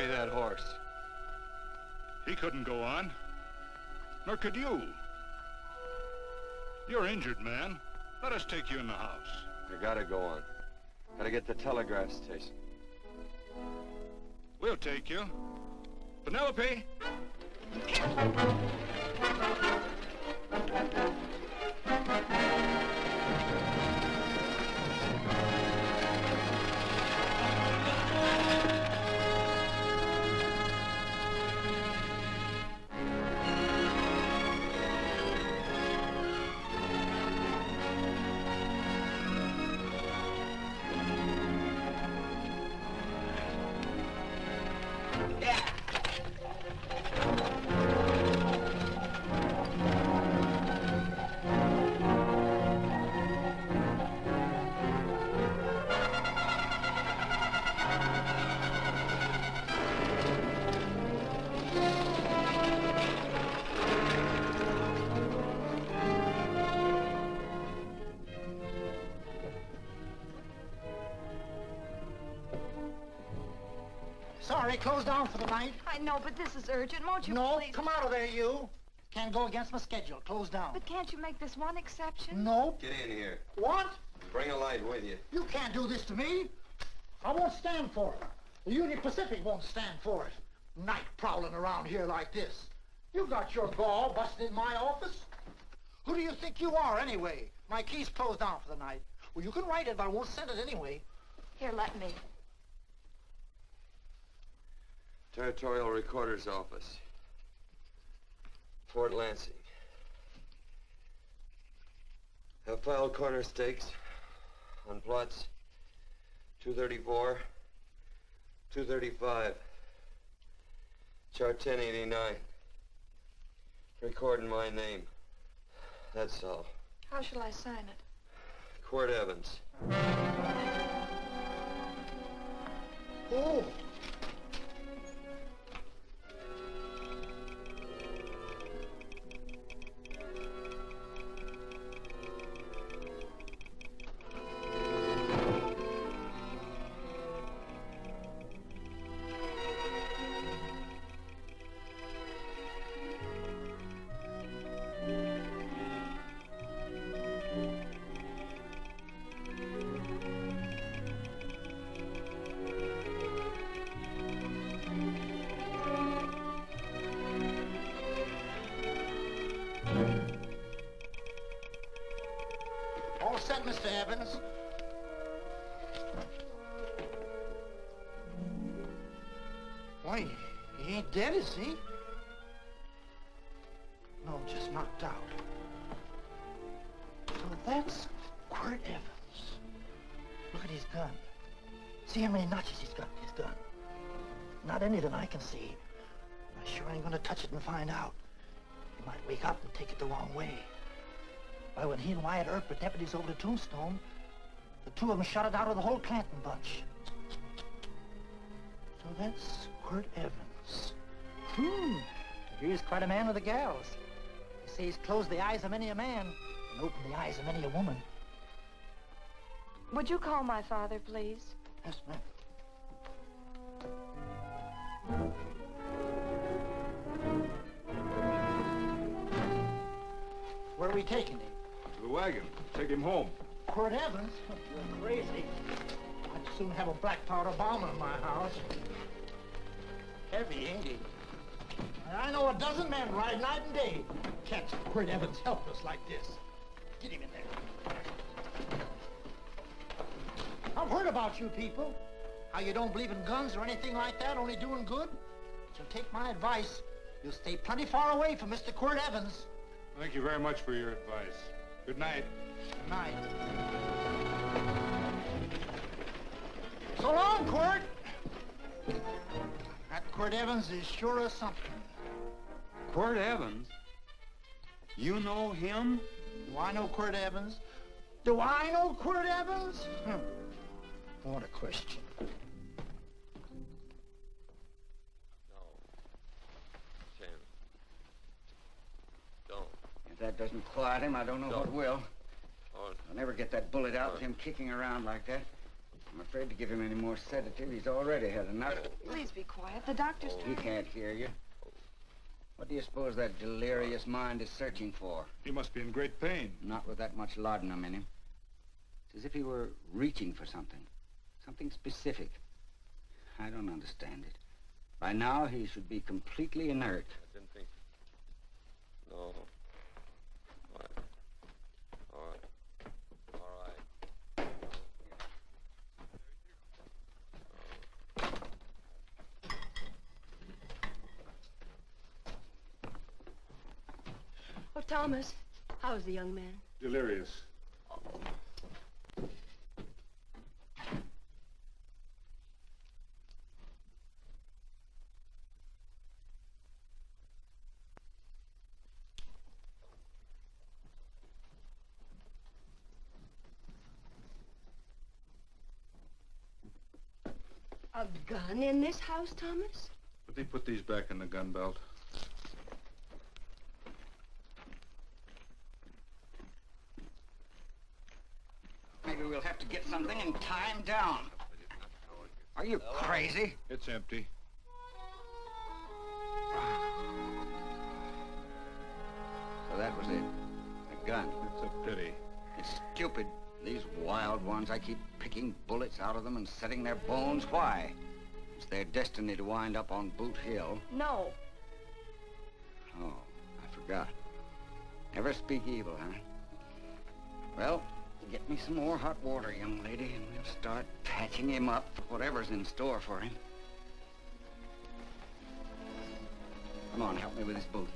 heavy that horse. He couldn't go on. Nor could you. You're injured, man. Let us take you in the house. You gotta go on. Gotta get to the telegraph station. We'll take you. Penelope! Sorry, closed down for the night. I know, but this is urgent. Won't you No, please? come out of there, you. Can't go against my schedule. Closed down. But can't you make this one exception? No. Get in here. What? Bring a light with you. You can't do this to me. I won't stand for it. The Union Pacific won't stand for it. Night prowling around here like this. You got your gall busting in my office. Who do you think you are, anyway? My key's closed down for the night. Well, you can write it, but I won't send it anyway. Here, let me. Territorial Recorder's Office. Fort Lansing. Have filed corner stakes on plots 234, 235, chart 1089. Recording my name. That's all. How shall I sign it? Quirt Evans. Oh. All set, Mr. Evans. Why, he ain't dead, is he? No, just knocked out. So that's Quirt Evans. Look at his gun. See how many notches he's got in his gun. Not any that I can see. I sure ain't gonna touch it and find out. He might wake up and take it the wrong way. Why, when he and Wyatt Earp were deputies over the Tombstone, the two of them shot it out of the whole Clanton bunch. So that's Quirt Evans. He's quite a man with the gals. They say he's closed the eyes of many a man and opened the eyes of many a woman. Would you call my father, please? Yes, ma'am. Where are we taking him? To the wagon. Take him home. Quirt Evans? You're crazy. I'd soon have a black powder bomb in my house. Heavy, ain't he? I know a dozen men ride night and day. Catch Quirt Evans helpless like this. Get him in there. I've heard about you people. How you don't believe in guns or anything like that, only doing good. So take my advice. You'll stay plenty far away from Mr. Quirt Evans. Thank you very much for your advice. Good night. Good night. So long, Quirt. That Quirt Evans is sure a something. Quirt Evans? You know him? Do I know Quirt Evans? Do I know Quirt Evans? What a question. No. Tim. Don't. If that doesn't quiet him, I don't know what will. Oh. I'll never get that bullet out with him kicking around like that. I'm afraid to give him any more sedative. He's already had enough. Please be quiet. The doctor's He can't hear you. What do you suppose that delirious mind is searching for? He must be in great pain. Not with that much laudanum in him. It's as if he were reaching for something. Something specific. I don't understand it. By now, he should be completely inert. I didn't think... No. All right. All right. All right. Oh, Thomas, how's the young man? Delirious. A gun in this house, Thomas? But they put these back in the gun belt. Maybe we'll have to get something and tie him down. Are you crazy? It's empty. So that was it. A gun. It's a pity. It's stupid. These wild ones, I keep picking bullets out of them and setting their bones. Why? It's their destiny to wind up on Boot Hill. No. Oh, I forgot. Never speak evil, huh? Well, get me some more hot water, young lady, and we'll start patching him up for whatever's in store for him. Come on, help me with this boot.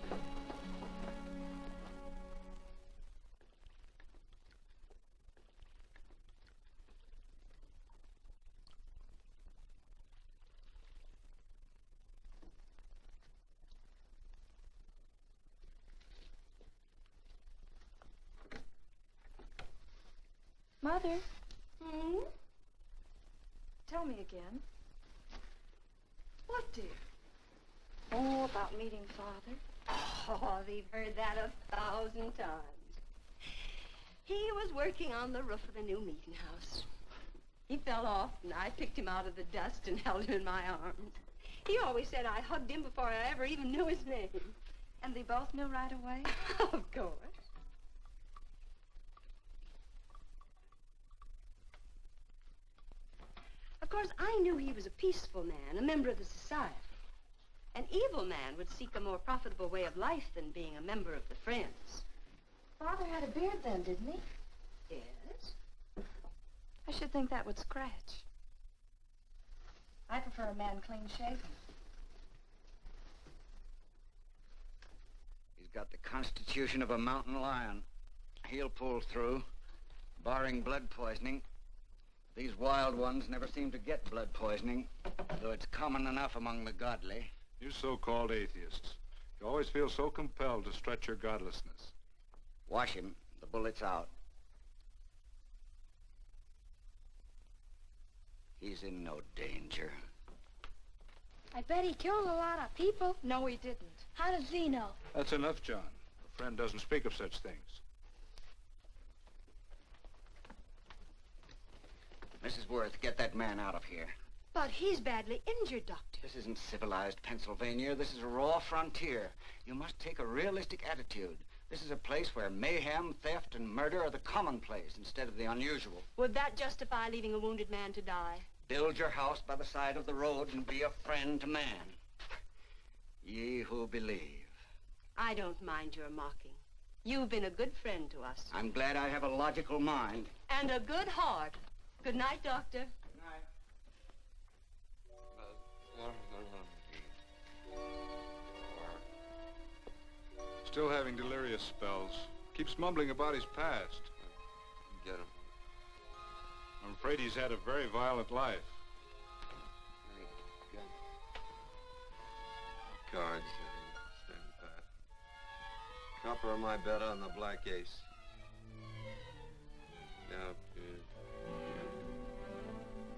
Mother, Hmm? tell me again. What, dear? Oh, about meeting Father. Oh, they've heard that 1,000 times. He was working on the roof of the new meeting house. He fell off, and I picked him out of the dust and held him in my arms. He always said I hugged him before I ever even knew his name. And they both knew right away? Of course. Of course, I knew he was a peaceful man, a member of the society. An evil man would seek a more profitable way of life than being a member of the Friends. Father had a beard then, didn't he? Yes? I should think that would scratch. I prefer a man clean shaven. He's got the constitution of a mountain lion. He'll pull through, barring blood poisoning. These wild ones never seem to get blood poisoning, though it's common enough among the godly. You so-called atheists. You always feel so compelled to stretch your godlessness. Wash him. The bullet's out. He's in no danger. I bet he killed a lot of people. No, he didn't. How does he know? That's enough, John. A friend doesn't speak of such things. Mrs. Worth, get that man out of here. But he's badly injured, Doctor. This isn't civilized Pennsylvania. This is a raw frontier. You must take a realistic attitude. This is a place where mayhem, theft, and murder are the commonplace instead of the unusual. Would that justify leaving a wounded man to die? Build your house by the side of the road and be a friend to man. Ye who believe. I don't mind your mocking. You've been a good friend to us. I'm glad I have a logical mind. And a good heart. Good night, Doctor. Good night. Still having delirious spells. Keeps mumbling about his past. Get him. I'm afraid he's had a very violent life. Get him. Cards. Stand pat. Copper on my bet on the black ace. Now,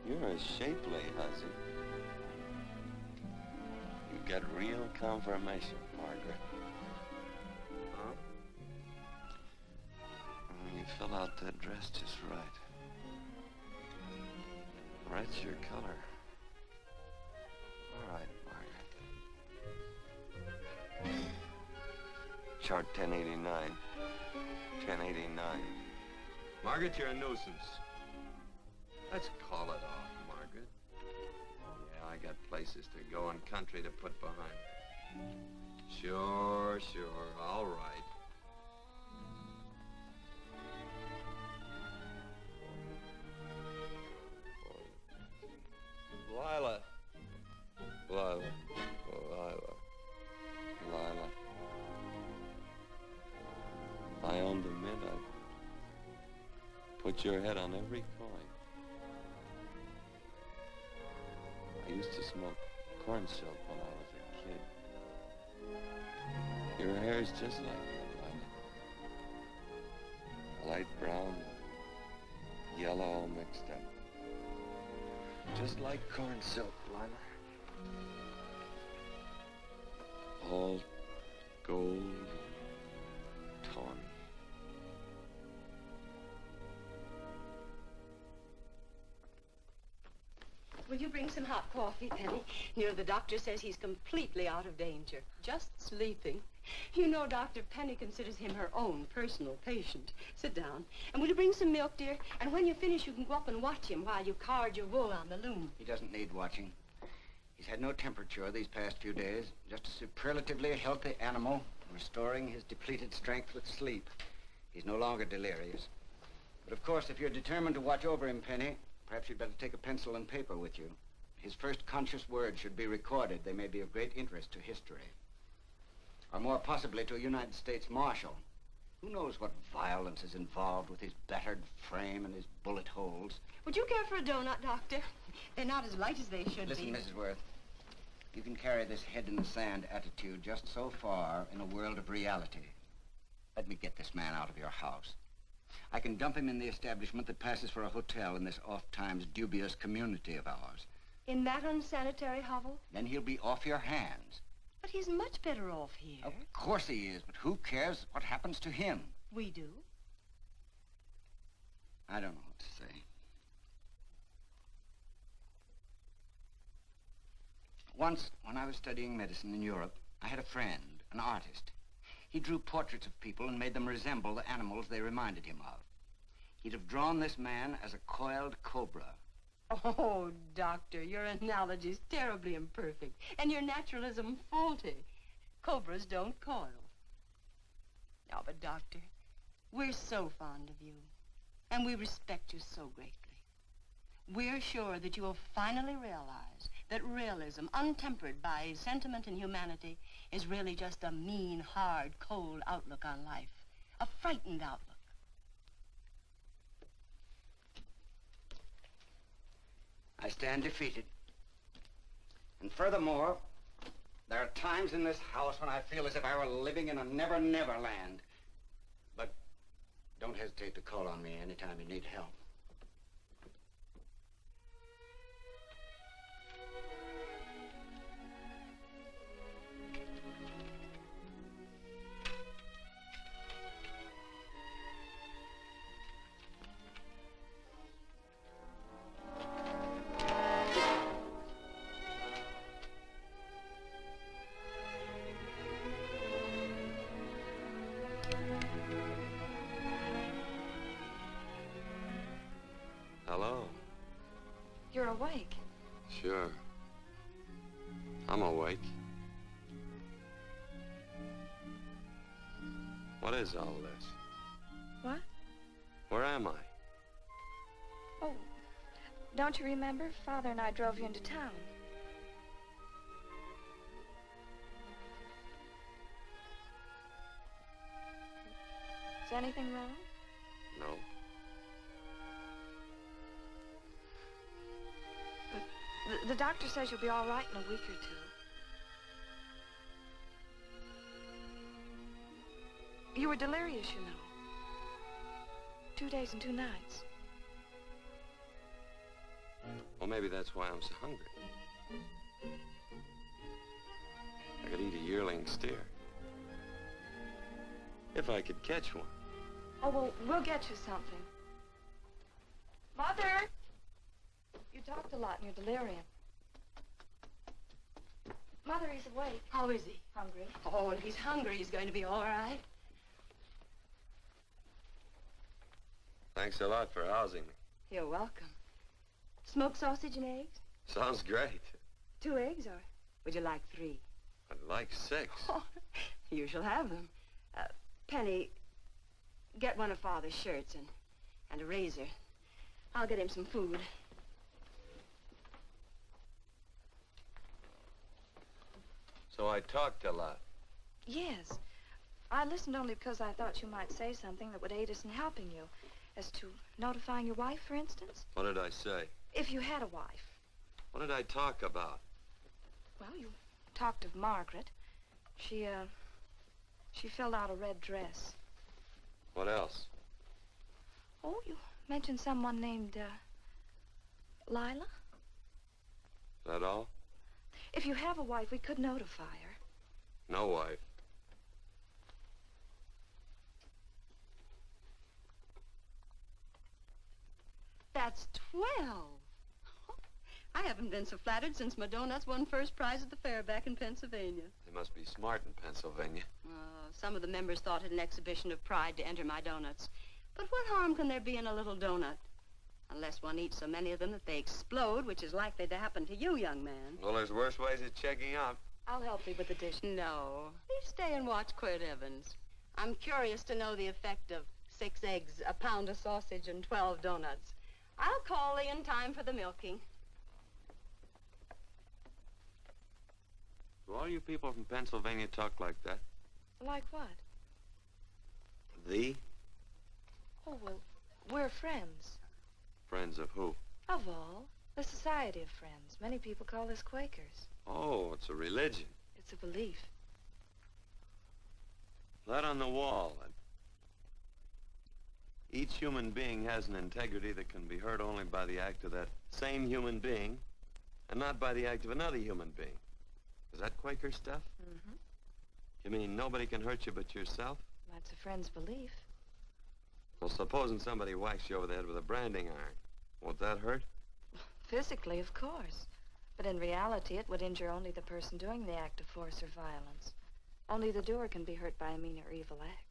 you're a shapely hussy. You got real confirmation, Margaret. Huh? You fill out that dress just right. Red's your color. All right, Margaret. Chart 1089. 1089. Margaret, you're a nuisance. Let's call it off, Margaret. Yeah, I got places to go and country to put behind. Sure, all right. Lila. If I owned a mint, I'd put your head on every coin. I used to smoke corn silk when I was a kid. Your hair's just like that, Lila. Light brown, yellow all mixed up. Just like corn silk, Lila. All gold, tawny. Will you bring some hot coffee, Penny? You know, the doctor says he's completely out of danger. Just sleeping. You know, Dr. Penny considers him her own personal patient. Sit down. And will you bring some milk, dear? And when you finish, you can go up and watch him while you card your wool on the loom. He doesn't need watching. He's had no temperature these past few days. Just a superlatively healthy animal, restoring his depleted strength with sleep. He's no longer delirious. But of course, if you're determined to watch over him, Penny, perhaps you'd better take a pencil and paper with you. His first conscious words should be recorded. They may be of great interest to history. Or more possibly to a United States Marshal. Who knows what violence is involved with his battered frame and his bullet holes. Would you care for a donut, Doctor? They're not as light as they should Listen, be. Mrs. Worth. You can carry this head-in-the-sand attitude just so far in a world of reality. Let me get this man out of your house. I can dump him in the establishment that passes for a hotel in this oft-times dubious community of ours. In that unsanitary hovel? Then he'll be off your hands. But he's much better off here. Of course he is, but who cares what happens to him? We do. I don't know what to say. Once, when I was studying medicine in Europe, I had a friend, an artist. He drew portraits of people and made them resemble the animals they reminded him of. He'd have drawn this man as a coiled cobra. Oh, Doctor, your analogy's terribly imperfect, and your naturalism faulty. Cobras don't coil. No, but Doctor, we're so fond of you, and we respect you so greatly. We're sure that you will finally realize that realism, untempered by sentiment and humanity, is really just a mean, hard, cold outlook on life. A frightened outlook. I stand defeated. And furthermore, there are times in this house when I feel as if I were living in a never-never land. But don't hesitate to call on me anytime you need help. Hello. You're awake. Sure. I'm awake. What is all this? What? Where am I? Oh, don't you remember? Father and I drove you into town. Is anything wrong? No. The doctor says you'll be all right in a week or two. You were delirious, you know. 2 days and 2 nights. Well, maybe that's why I'm so hungry. I could eat a yearling steer. If I could catch one. Oh, well, we'll get you something. Mother! You talked a lot in your delirium. Mother, he's awake. How is he? Hungry. Oh, if he's hungry, he's going to be all right. Thanks a lot for housing me. You're welcome. Smoked sausage and eggs? Sounds great. 2 eggs, or would you like 3? I'd like 6. Oh, you shall have them. Penny, get one of Father's shirts and a razor. I'll get him some food. So I talked a lot. Yes. I listened only because I thought you might say something that would aid us in helping you. As to notifying your wife, for instance. What did I say? If you had a wife. What did I talk about? Well, you talked of Margaret. She filled out a red dress. What else? Oh, you mentioned someone named, Lila? Is that all? If you have a wife, we could notify her. No wife. That's 12. I haven't been so flattered since my donuts won first prize at the fair back in Pennsylvania. They must be smart in Pennsylvania. Some of the members thought it an exhibition of pride to enter my donuts. But what harm can there be in a little donut? Unless one eats so many of them that they explode, which is likely to happen to you, young man. Well, there's worse ways of checking out. I'll help you with the dish. No. You stay and watch Quirt Evans. I'm curious to know the effect of 6 eggs, a pound of sausage, and 12 donuts. I'll call Lee in time for the milking. Do all you people from Pennsylvania talk like that? Like what? Thee? Oh, well, we're friends. Friends of who? Of all. The Society of Friends. Many people call us Quakers. Oh, it's a religion. It's a belief. That on the wall. Each human being has an integrity that can be hurt only by the act of that same human being, and not by the act of another human being. Is that Quaker stuff? Mm-hmm. You mean nobody can hurt you but yourself? That's a friend's belief. Well, supposing somebody whacks you over the head with a branding iron. Won't that hurt? Physically, of course. But in reality, it would injure only the person doing the act of force or violence. Only the doer can be hurt by a mean or evil act.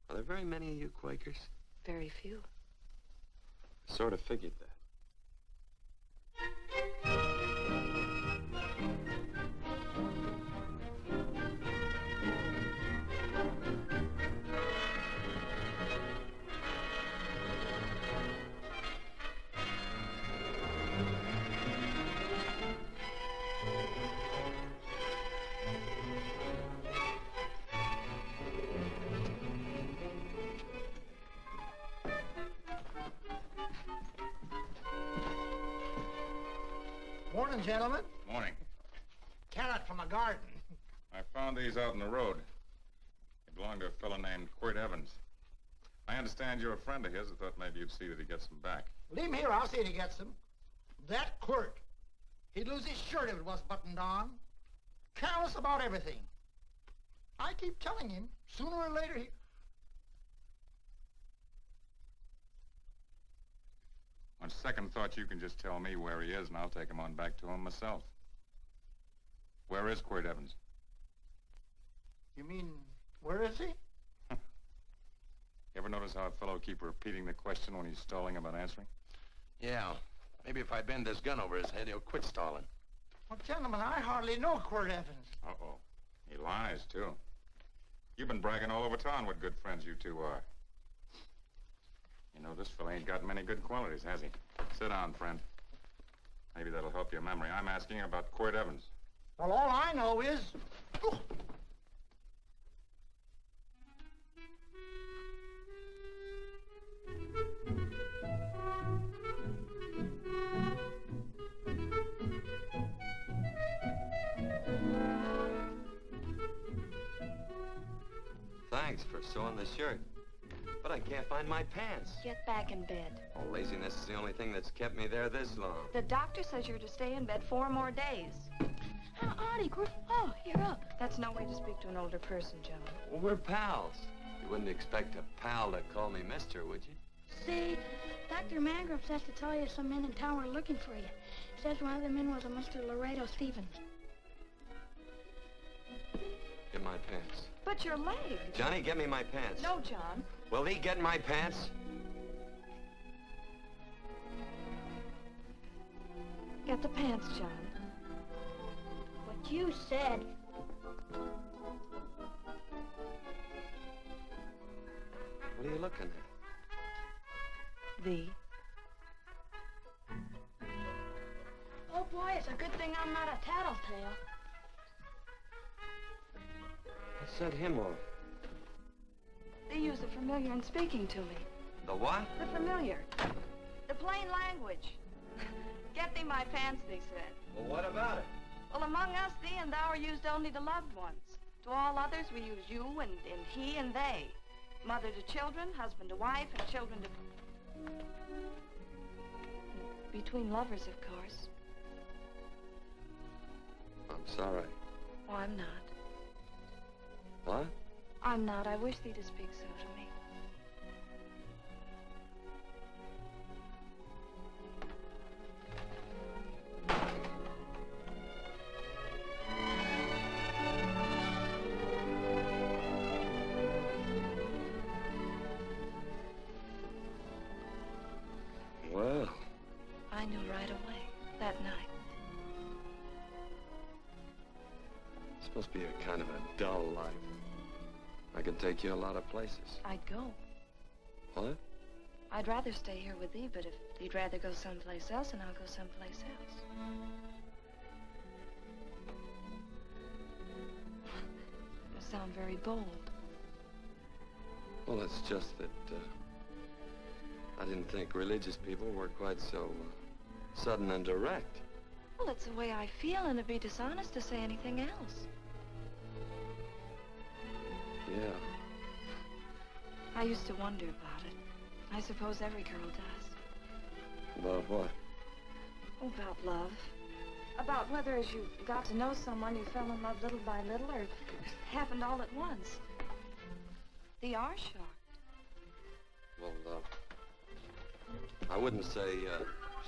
Are there very many of you Quakers? Very few. I sort of figured that. Morning, gentlemen. Morning. Carrot from a garden. I found these out in the road. They belong to a fellow named Quirt Evans. I understand you're a friend of his. I thought maybe you'd see that he gets them back. Leave him here. I'll see that he gets them. That Quirt. He'd lose his shirt if it was buttoned on. Careless about everything. I keep telling him, sooner or later he... On second thought, you can just tell me where he is, and I'll take him on back to him myself. Where is Quirt Evans? You mean, where is he? You ever notice how a fellow keep repeating the question when he's stalling about answering? Yeah. Maybe if I bend this gun over his head, he'll quit stalling. Well, gentlemen, I hardly know Quirt Evans. Uh-oh. He lies, too. You've been bragging all over town what good friends you two are. You know, this fella ain't got many good qualities, has he? Sit down, friend. Maybe that'll help your memory. I'm asking about Quirt Evans. Well, all I know is... Thanks for sewing the shirt. But I can't find my pants. Get back in bed. Oh, laziness is the only thing that's kept me there this long. The doctor says you're to stay in bed 4 more days. How oddie, Quirt. Oh, you're up. That's no way to speak to an older person, Joan. Well, we're pals. You wouldn't expect a pal to call me mister, would you? Say, Dr. Mangrum says to tell you some men in town are looking for you. Says one of the men was a Mr. Laredo Stevens. Get my pants. But your leg. Johnny, get me my pants. No, John. Will he get my pants? Get the pants, John. What you said. What are you looking at? The. Oh, boy, it's a good thing I'm not a tattletale. What set him off? They use the familiar in speaking to me. The what? The familiar. The plain language. Get thee my pants, they said. Well, what about it? Well, among us, thee and thou are used only to loved ones. To all others, we use you and he and they. Mother to children, husband to wife, and children to... Between lovers, of course. I'm sorry. Oh, I'm not. What? I'm not. I wish thee to speak so to me. Well. I knew right away, that night. This must be a kind of a dull life. I can take you a lot of places. I'd go. What? I'd rather stay here with thee, but if you'd rather go someplace else, then I'll go someplace else. You sound very bold. Well, it's just that, I didn't think religious people were quite so, sudden and direct. Well, it's the way I feel, and it'd be dishonest to say anything else. Yeah. I used to wonder about it. I suppose every girl does. About what? Oh, about love. About whether as you got to know someone, you fell in love little by little, or it happened all at once. They are shocked. Well, I wouldn't say,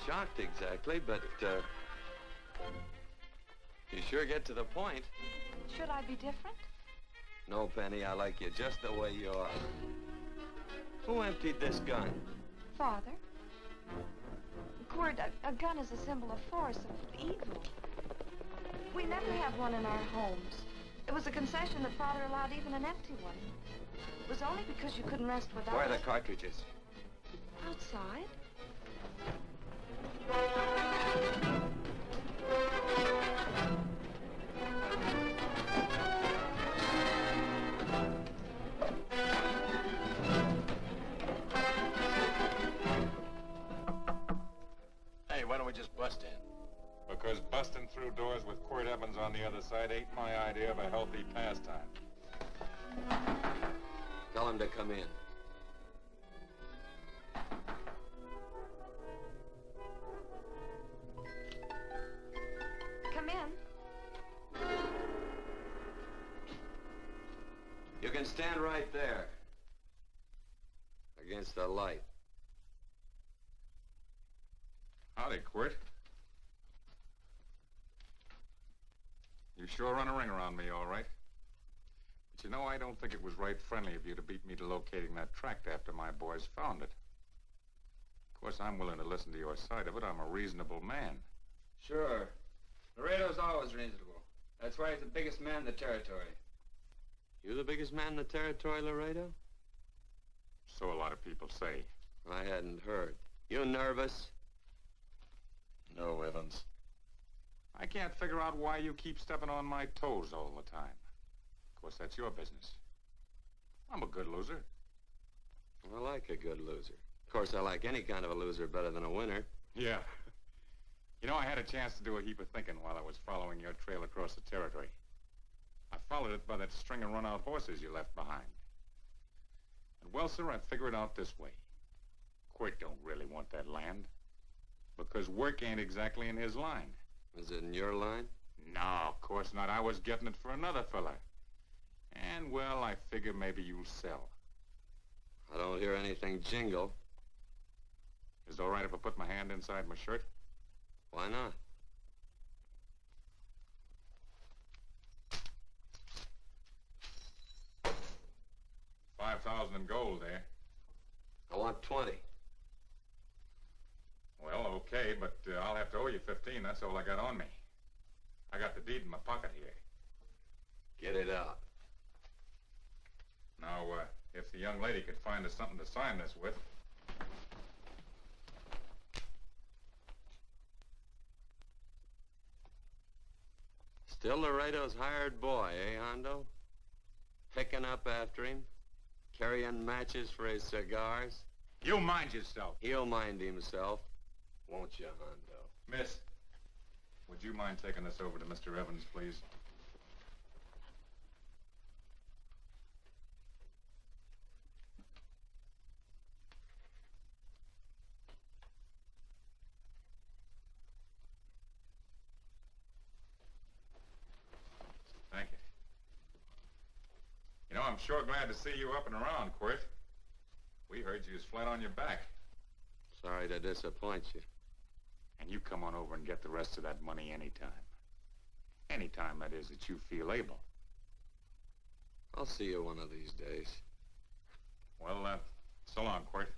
shocked exactly, but, you sure get to the point. Should I be different? No, Penny, I like you just the way you are. Who emptied this gun? Father. Quirt, a gun is a symbol of force, of evil. We never have one in our homes. It was a concession that Father allowed even an empty one. It was only because you couldn't rest without Where are it. the cartridges? Outside. Hey, why don't we just bust in? Because busting through doors with Quirt Evans on the other side ain't my idea of a healthy pastime. Tell him to come in. Come in. You can stand right there. Against the light. Howdy, Quirt. You sure run a ring around me, all right. But you know, I don't think it was right friendly of you to beat me to locating that tract after my boys found it. Of course, I'm willing to listen to your side of it. I'm a reasonable man. Sure. Laredo's always reasonable. That's why he's the biggest man in the territory. You the biggest man in the territory, Laredo? So a lot of people say. I hadn't heard. You nervous? No, Evans. I can't figure out why you keep stepping on my toes all the time. Of course, that's your business. I'm a good loser. I like a good loser. Of course, I like any kind of a loser better than a winner. Yeah. You know, I had a chance to do a heap of thinking while I was following your trail across the territory. I followed it by that string of run-out horses you left behind. And, well, sir, I figured it out this way. Quirt don't really want that land. Because work ain't exactly in his line. Is it in your line? No, of course not. I was getting it for another fella. And, well, I figure maybe you'll sell. I don't hear anything jingle. all right if I put my hand inside my shirt? Why not? $5,000 in gold, eh? I want 20. Well, okay, but I'll have to owe you 15. That's all I got on me. I got the deed in my pocket here. Get it out. Now, if the young lady could find us something to sign this with. Still Laredo's hired boy, eh, Hondo? Picking up after him, carrying matches for his cigars. You mind yourself. He'll mind himself, won't you, Hondo? Miss, would you mind taking this over to Mr. Evans, please? Thank you. You know, I'm sure glad to see you up and around, Quirt. We heard you was flat on your back. Sorry to disappoint you. And you come on over and get the rest of that money anytime. Anytime, that is, that you feel able. I'll see you one of these days. Well, so long, Quirt.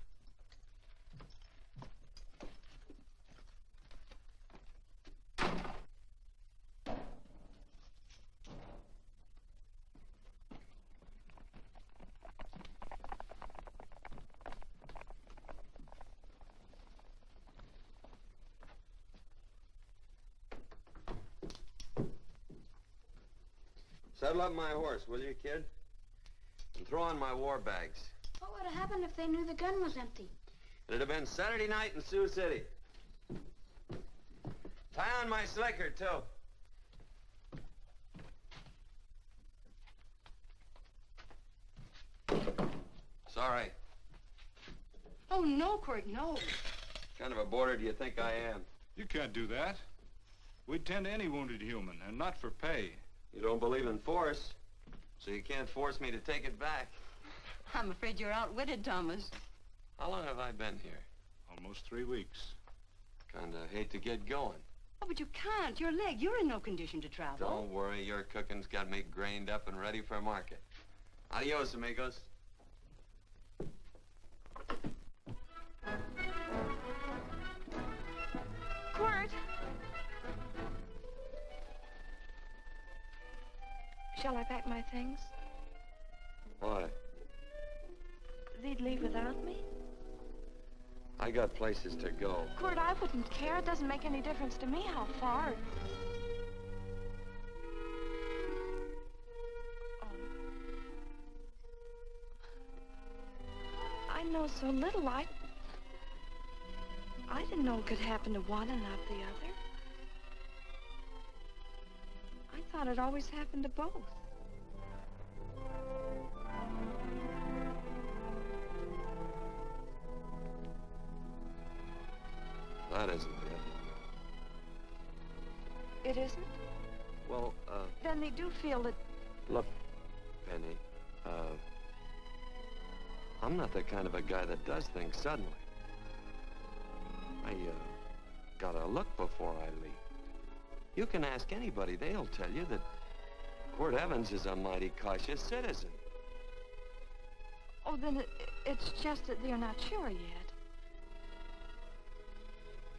Saddle up my horse, will you, kid? And throw on my war bags. What would have happened if they knew the gun was empty? It'd have been Saturday night in Sioux City. Tie on my slicker, too. Sorry. Oh, no, Quirt, no. What kind of a boarder do you think I am? You can't do that. We'd tend to any wounded human, and not for pay. You don't believe in force, so you can't force me to take it back. I'm afraid you're outwitted, Thomas. How long have I been here? Almost 3 weeks. Kinda hate to get going. Oh, but you can't. Your leg, you're in no condition to travel. Don't worry, your cooking's got me grained up and ready for market. Adios, amigos. Quirt! Shall I pack my things? Why? They'd leave without me? I got places to go. Quirt, I wouldn't care. It doesn't make any difference to me how far. Oh. I know so little. I didn't know it could happen to one and not the other. I thought it always happened to both. That isn't it. It isn't? Well, Then they do feel that... look, Penny, I'm not the kind of a guy that does things suddenly. I, gotta look before I leave. You can ask anybody, they'll tell you that Quirt Evans is a mighty cautious citizen. Oh, then it's just that they're not sure yet.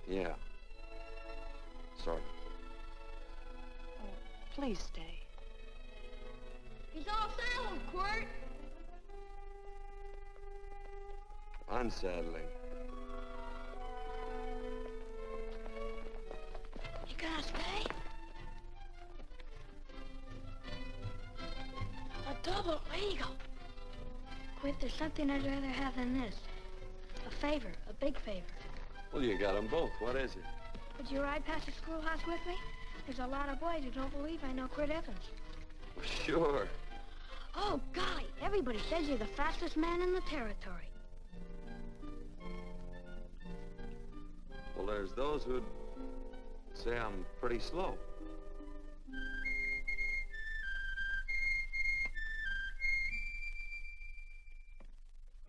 Yeah. Sort of. Oh, please stay. He's all saddled, Quirt. Unsettling. You gonna stay? A double eagle. Quit, there's something I'd rather have than this. A favor, a big favor. Well, you got them both. What is it? Would you ride past the schoolhouse with me? There's a lot of boys who don't believe I know Quirt Evans. Sure. Oh, golly, everybody says you're the fastest man in the territory. Well, there's those who'd say I'm pretty slow.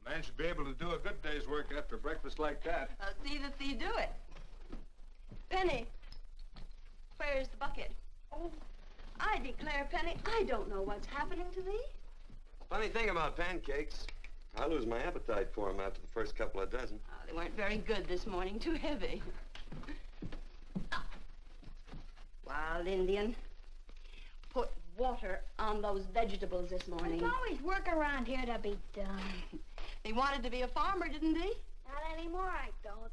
A man should be able to do a good day's work after breakfast like that. See that you do it. Penny, where's the bucket? Oh, I declare, Penny, I don't know what's happening to thee. Funny thing about pancakes, I lose my appetite for them after the first couple of dozen. Oh, they weren't very good this morning, too heavy. Wild Indian, put water on those vegetables this morning. There's always work around here to be done. He wanted to be a farmer, didn't he? Not anymore, I don't.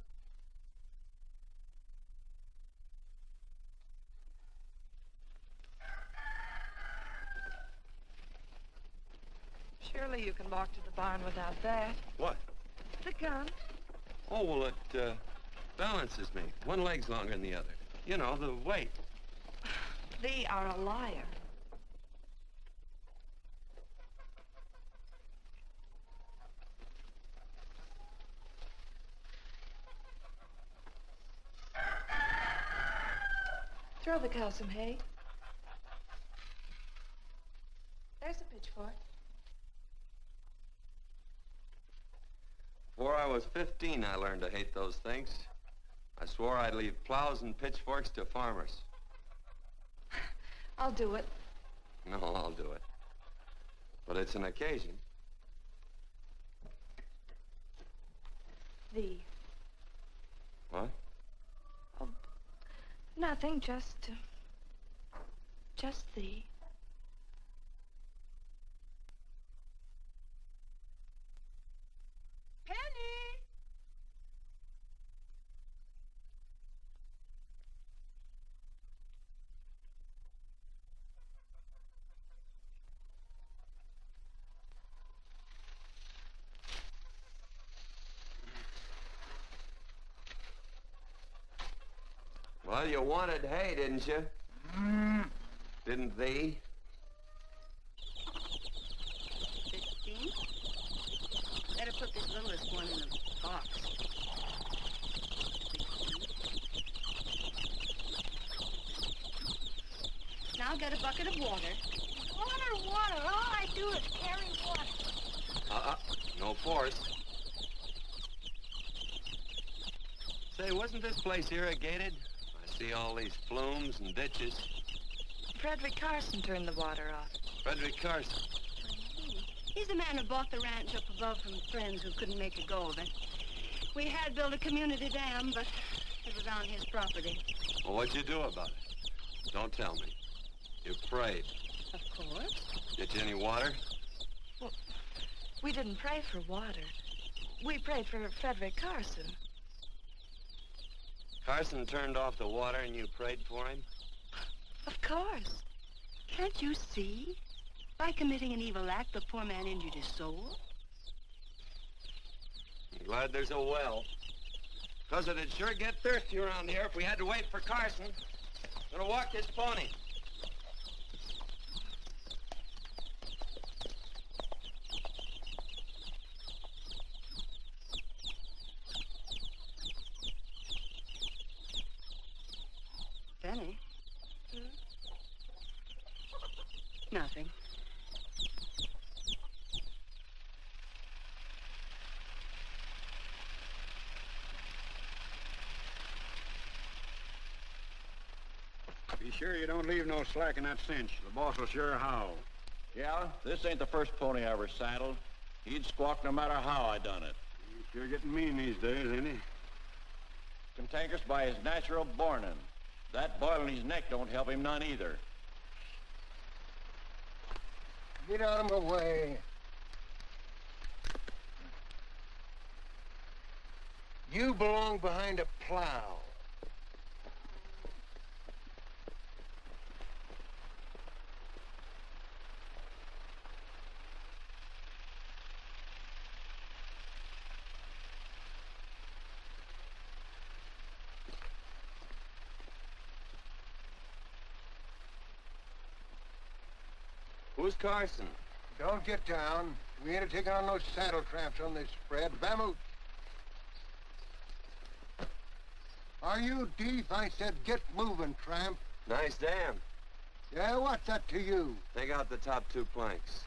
Surely you can walk to the barn without that. What? The gun. Oh, well, it balances me. One leg's longer than the other. You know, the weight. Thee are a liar. Throw the cow some hay. There's a pitchfork. Before I was 15, I learned to hate those things. I swore I'd leave plows and pitchforks to farmers. I'll do it. No, I'll do it. But it's an occasion. Thee. What? Oh, nothing, just thee. Penny! Well, you wanted hay, didn't you? Didn't thee? 15? Better put this littlest one in a box. 16. Now get a bucket of water. Water. All I do is carry water. No force. Say, wasn't this place irrigated? I see all these flumes and ditches. Frederick Carson turned the water off. Frederick Carson. He's the man who bought the ranch up above from friends who couldn't make a go of it. We had built a community dam, but it was on his property. Well, what'd you do about it? Don't tell me. You prayed. Of course. Get you any water? Well, we didn't pray for water. We prayed for Frederick Carson. Carson turned off the water and you prayed for him? Of course. Can't you see? By committing an evil act, the poor man injured his soul. I'm glad there's a well. Because it'd sure get thirsty around here if we had to wait for Carson. I'm gonna walk this pony. Penny? Nothing. Be sure you don't leave no slack in that cinch. The boss will sure howl. Yeah, this ain't the first pony I ever saddled. He'd squawk no matter how I done it. He's sure getting mean these days, ain't he? Cantankerous by his natural bornin'. That boil in his neck don't help him none either. Get out of my way. You belong behind a plow. Who's Carson? Don't get down. We ain't taking on no saddle traps on this spread. Vamoose. Are you deep? I said get moving, tramp. Nice dam. Yeah, what's that to you? Take out the top 2 planks.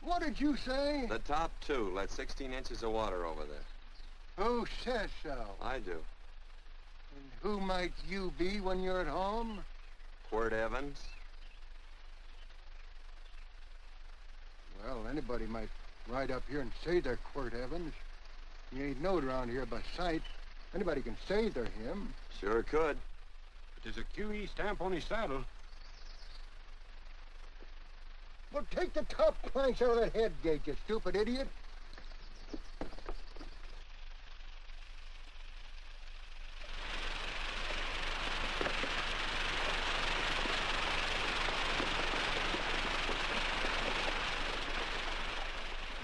What did you say? The top two let 16 inches of water over there. Who says so? I do. And who might you be when you're at home? Quirt Evans. Well, anybody might ride up here and say they're Quirt Evans. He ain't knowed around here by sight. Anybody can say they're him. Sure could. But there's a QE stamp on his saddle. Well, take the top planks out of that head gate, you stupid idiot.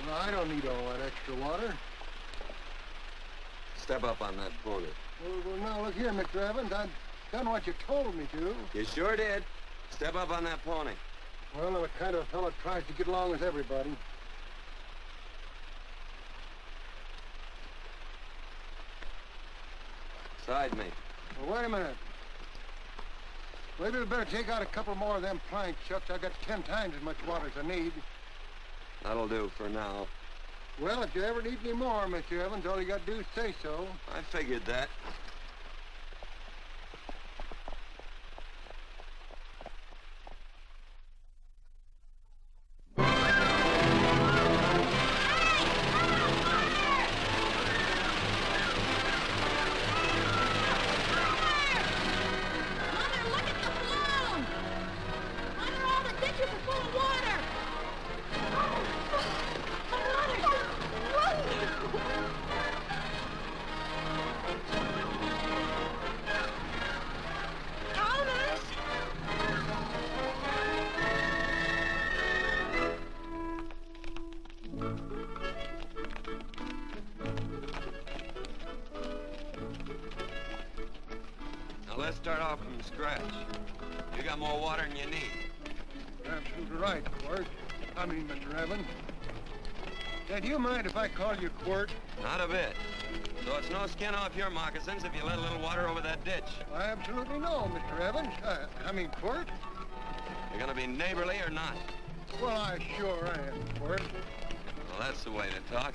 Well, I don't need all that extra water. Step up on that pony. Well, now, look here, Mr. Evans. I've done what you told me to. You sure did. Step up on that pony. Well, I'm the kind of fellow tries to get along with everybody. Side me. Well, wait a minute. Maybe we better take out a couple more of them planks, Chucks. I got 10 times as much water as I need. That'll do for now. Well, if you ever need any more, Mr. Evans, all you got to do is say so. I figured that. Let's start off from scratch. You got more water than you need. You're absolutely right, Quirt. I mean, Mr. Evans. Say, do you mind if I call you Quirt? Not a bit. So it's no skin off your moccasins if you let a little water over that ditch. I absolutely know, Mr. Evans. I mean, Quirt. You're gonna be neighborly or not? Well, I sure am, Quirt. Well, that's the way to talk.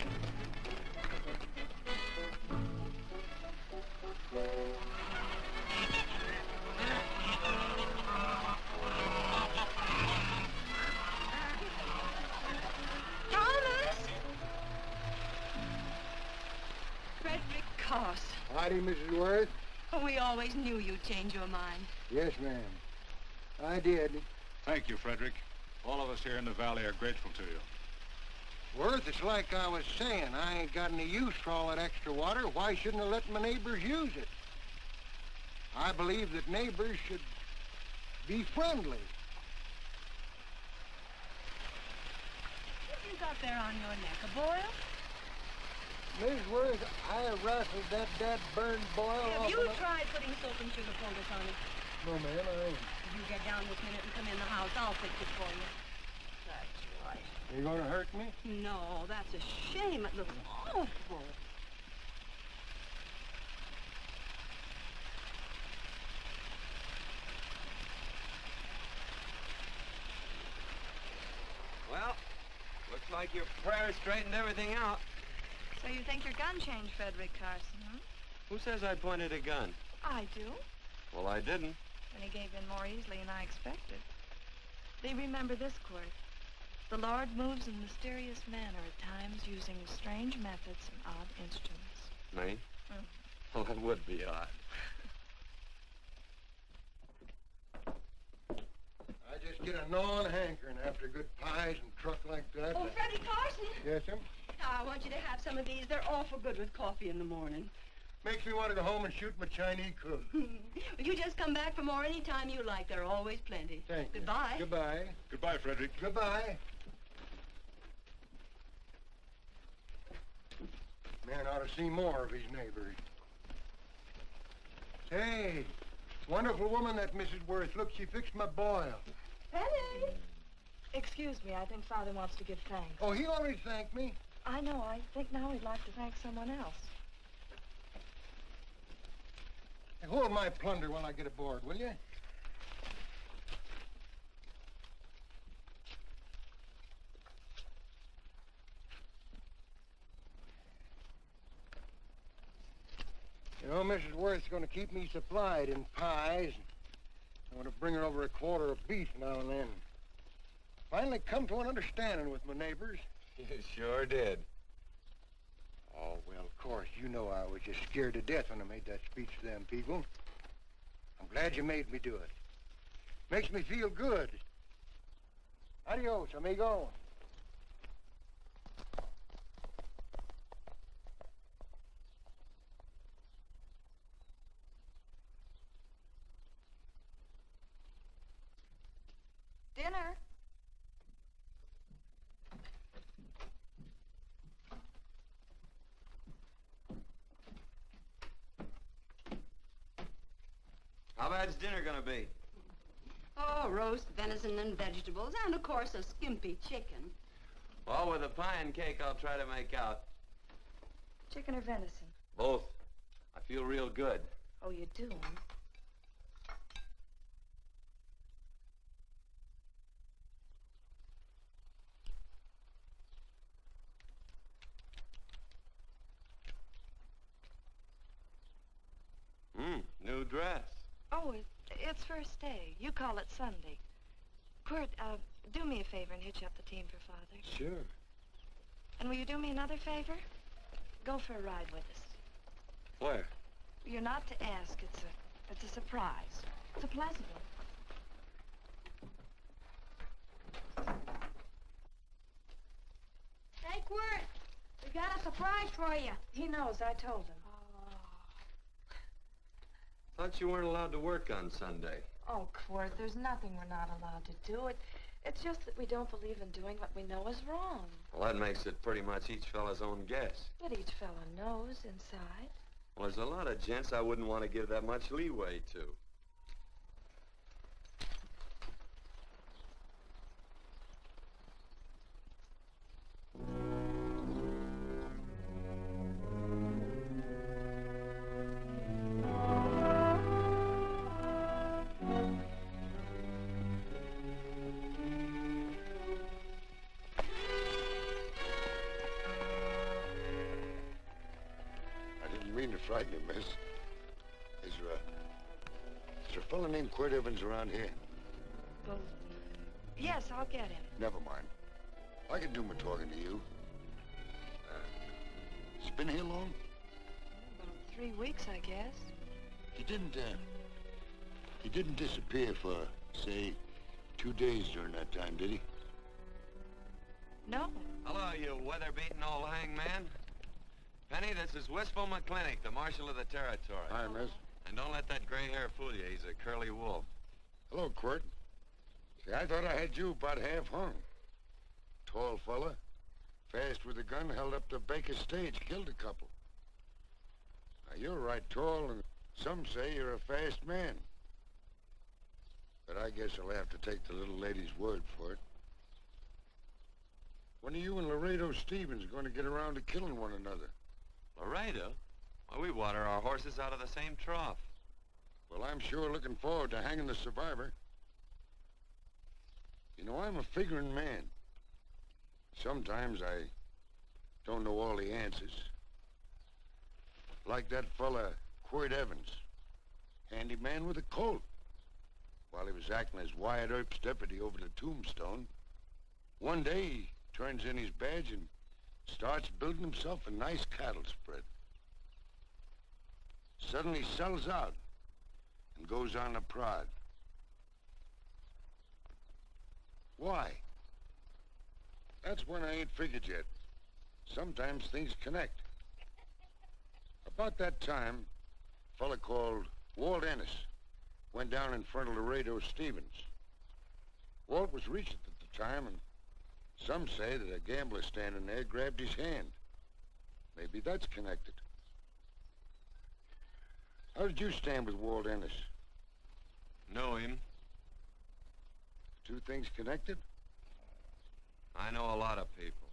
Howdy, Mrs. Worth. Oh, we always knew you'd change your mind. Yes, ma'am. I did. Thank you, Frederick. All of us here in the valley are grateful to you. Worth, it's like I was saying. I ain't got any use for all that extra water. Why shouldn't I let my neighbors use it? I believe that neighbors should be friendly. What you got there on your neck, a boil? Miss Worth, I wrestled that burned boil off. Have you tried putting soap and sugar poultice on it? No, ma'am, I ain't. If you get down this minute and come in the house, I'll fix it for you. That's right. You gonna hurt me? No, that's a shame. It looks awful. Well, looks like your prayer straightened everything out. So you think your gun changed Frederick Carson, huh? Who says I pointed a gun? I do. Well, I didn't. And he gave in more easily than I expected. They remember this, Quirt. The Lord moves in mysterious manner at times using strange methods and odd instruments. Me? Well, that would be odd. I just get a gnawing hankering after good pies and truck like that. Oh, Freddie Carson. Yes, ma'am? I want you to have some of these. They're awful good with coffee in the morning. Makes me want to go home and shoot my Chinese cook. You just come back for more any time you like. There are always plenty. Thank you. Goodbye. Goodbye. Goodbye, Frederick. Goodbye. Man ought to see more of his neighbors. Hey, wonderful woman, that Mrs. Worth. Look, she fixed my boil. Penny! Excuse me, I think Father wants to give thanks. Oh, he already thanked me. I know. I think now he'd like to thank someone else. Hey, hold my plunder while I get aboard, will you? You know, Mrs. Worth's going to keep me supplied in pies. I'm going to bring her over a quarter of beef now and then. Finally come to an understanding with my neighbors. You sure did. Oh, well, of course, you know I was just scared to death when I made that speech to them people. I'm glad you made me do it. Makes me feel good. Adios, amigo. Dinner. How bad's dinner gonna be? Oh, roast venison and vegetables, and of course a skimpy chicken. Well, with a pie and cake, I'll try to make out. Chicken or venison? Both. I feel real good. Oh, you do? New dress. Oh, it's first day. You call it Sunday. Quirt, do me a favor and hitch up the team for Father. Sure. And will you do me another favor? Go for a ride with us. Where? You're not to ask. It's a surprise. It's a pleasant one. Hey, Quirt, we got a surprise for you. He knows. I told him. Thought you weren't allowed to work on Sunday. Oh, Quirt, there's nothing we're not allowed to do. It's just that we don't believe in doing what we know is wrong. Well, that makes it pretty much each fella's own guess. But each fella knows inside. Well, there's a lot of gents I wouldn't want to give that much leeway to. Frighten you, miss. Is there a fella named Quirt Evans around here? Well, yes, I'll get him. Never mind. I can do my talking to you. He's been here long? About 3 weeks, I guess. He didn't disappear for, say, 2 days during that time, did he? No. Hello, you weather-beaten old hangman. Penny, this is Wistful McClintock, the Marshal of the Territory. Hi, miss. And don't let that gray hair fool you. He's a curly wolf. Hello, Quirt. See, I thought I had you about half hung. Tall fella, fast with a gun, held up the Baker stage, killed a couple. Now, you're right tall, and some say you're a fast man. But I guess I'll have to take the little lady's word for it. When are you and Laredo Stevens going to get around to killing one another? Laredo? Well, we water our horses out of the same trough. Well, I'm sure looking forward to hanging the survivor. You know, I'm a figuring man. Sometimes I don't know all the answers. Like that fella, Quirt Evans. Handy man with a Colt. While he was acting as Wyatt Earp's deputy over the Tombstone, one day he turns in his badge and starts building himself a nice cattle spread. Suddenly sells out and goes on a prod. Why? That's when I ain't figured yet. Sometimes things connect. About that time, a fella called Walt Ennis went down in front of Laredo Stevens. Walt was Regent at the time, and some say that a gambler standing there grabbed his hand. Maybe that's connected. How did you stand with Walt Ennis? Know him. Two things connected? I know a lot of people.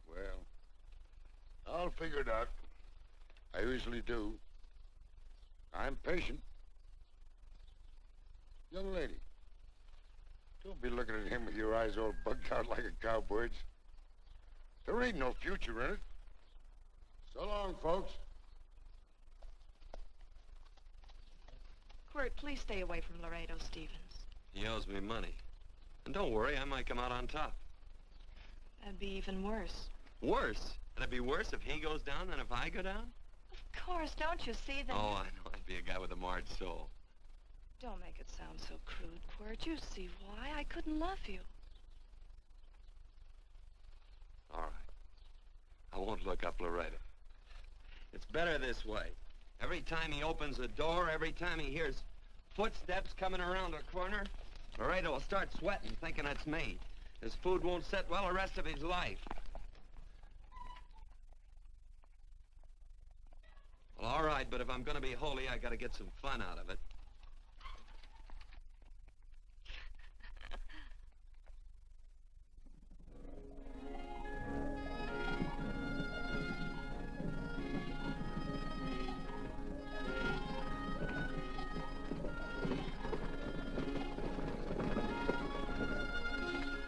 Well, I'll figure it out. I usually do. I'm patient. Young lady, don't be looking at him with your eyes all bugged out like a cowbird's. There ain't no future in it. So long, folks. Quirt, please stay away from Laredo Stevens. He owes me money. And don't worry, I might come out on top. That'd be even worse. Worse? It'd be worse if he goes down than if I go down? Of course, don't you see that? Oh, I know. I'd be a guy with a marred soul. Don't make it sound so crude, Quirt. You see why I couldn't love you. All right. I won't look up Laredo. It's better this way. Every time he opens a door, every time he hears footsteps coming around a corner, Laredo will start sweating, thinking it's me. His food won't set well the rest of his life. Well, all right, but if I'm gonna be holy, I gotta get some fun out of it.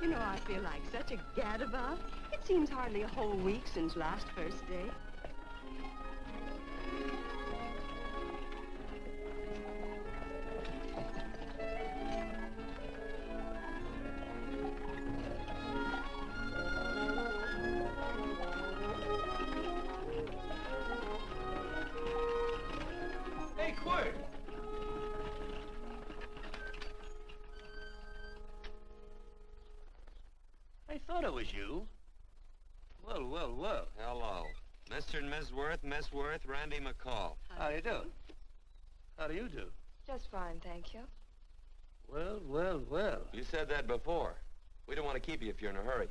You know, I feel like such a gadabout. It seems hardly a whole week since last first day. Hey, Quirt! I thought it was you. Well, well, well. Hello. Mr. and Miss Worth, Randy McCall. How do you do? How do you do? Just fine, thank you. Well, well, well. You said that before. We don't want to keep you if you're in a hurry.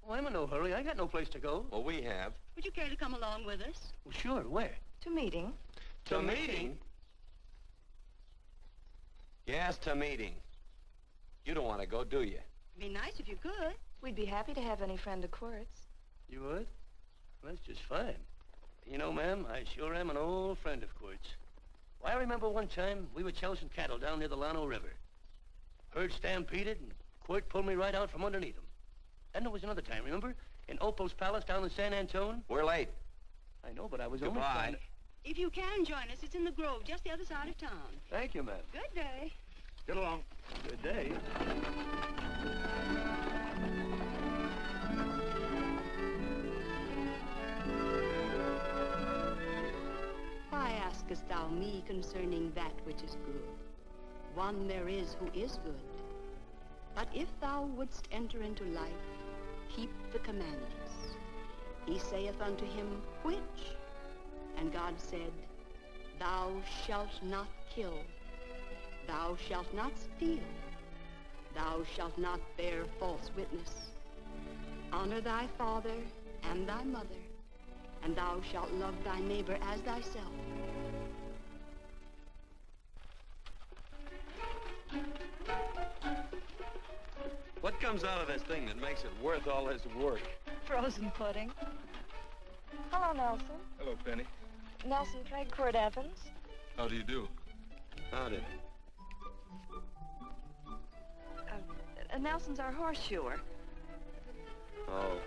Oh, I'm in no hurry. I got no place to go. Well, we have. Would you care to come along with us? Well, sure. Where? To meeting. To meeting? Yes, to meeting. You don't want to go, do you? It'd be nice if you could. We'd be happy to have any friend of Quirt's. You would? Well, that's just fine. You know, ma'am, I sure am an old friend of Quirt's. Well, I remember one time we were chousing cattle down near the Llano River. Herd stampeded, and Quirt pulled me right out from underneath him. Then there was another time, remember? In Opal's Palace down in San Antone? We're late. I know, but I was only Goodbye. trying to... If you can join us, it's in the Grove, just the other side of town. Thank you, ma'am. Good day. Get along. Good day. Why askest thou me concerning that which is good? One there is who is good. But if thou wouldst enter into life, keep the commandments. He saith unto him, which? And God said, thou shalt not kill. Thou shalt not steal. Thou shalt not bear false witness. Honor thy father and thy mother, and thou shalt love thy neighbor as thyself. What comes out of this thing that makes it worth all this work? Frozen pudding. Hello, Nelson. Hello, Penny. Nelson Craig, Quirt Evans. How do you do? Howdy. Nelson's our horseshoer. Oh.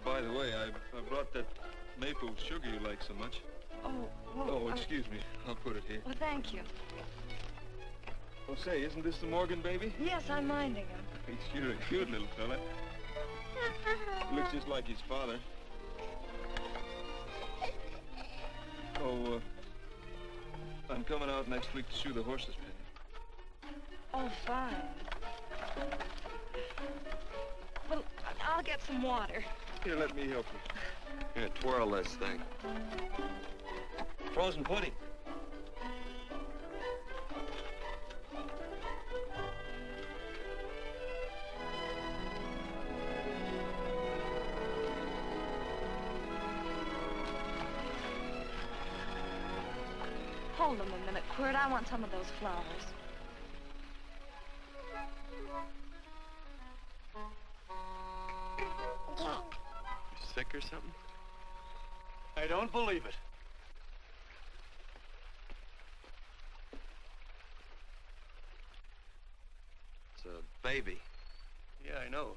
By the way, I brought that maple sugar you like so much. Oh, well, Oh, excuse me. I'll put it here. Well, thank you. Oh, say, isn't this the Morgan baby? Yes, I'm minding him. He's sure a cute little fella. Looks just like his father. Oh, I'm coming out next week to shoe the horses, Penny. Oh, fine. Well, I'll get some water. Here, let me help you. Here, twirl this thing. Frozen pudding. Hold them a minute, Quirt. I want some of those flowers. You sick or something? I don't believe it. It's a baby. Yeah, I know.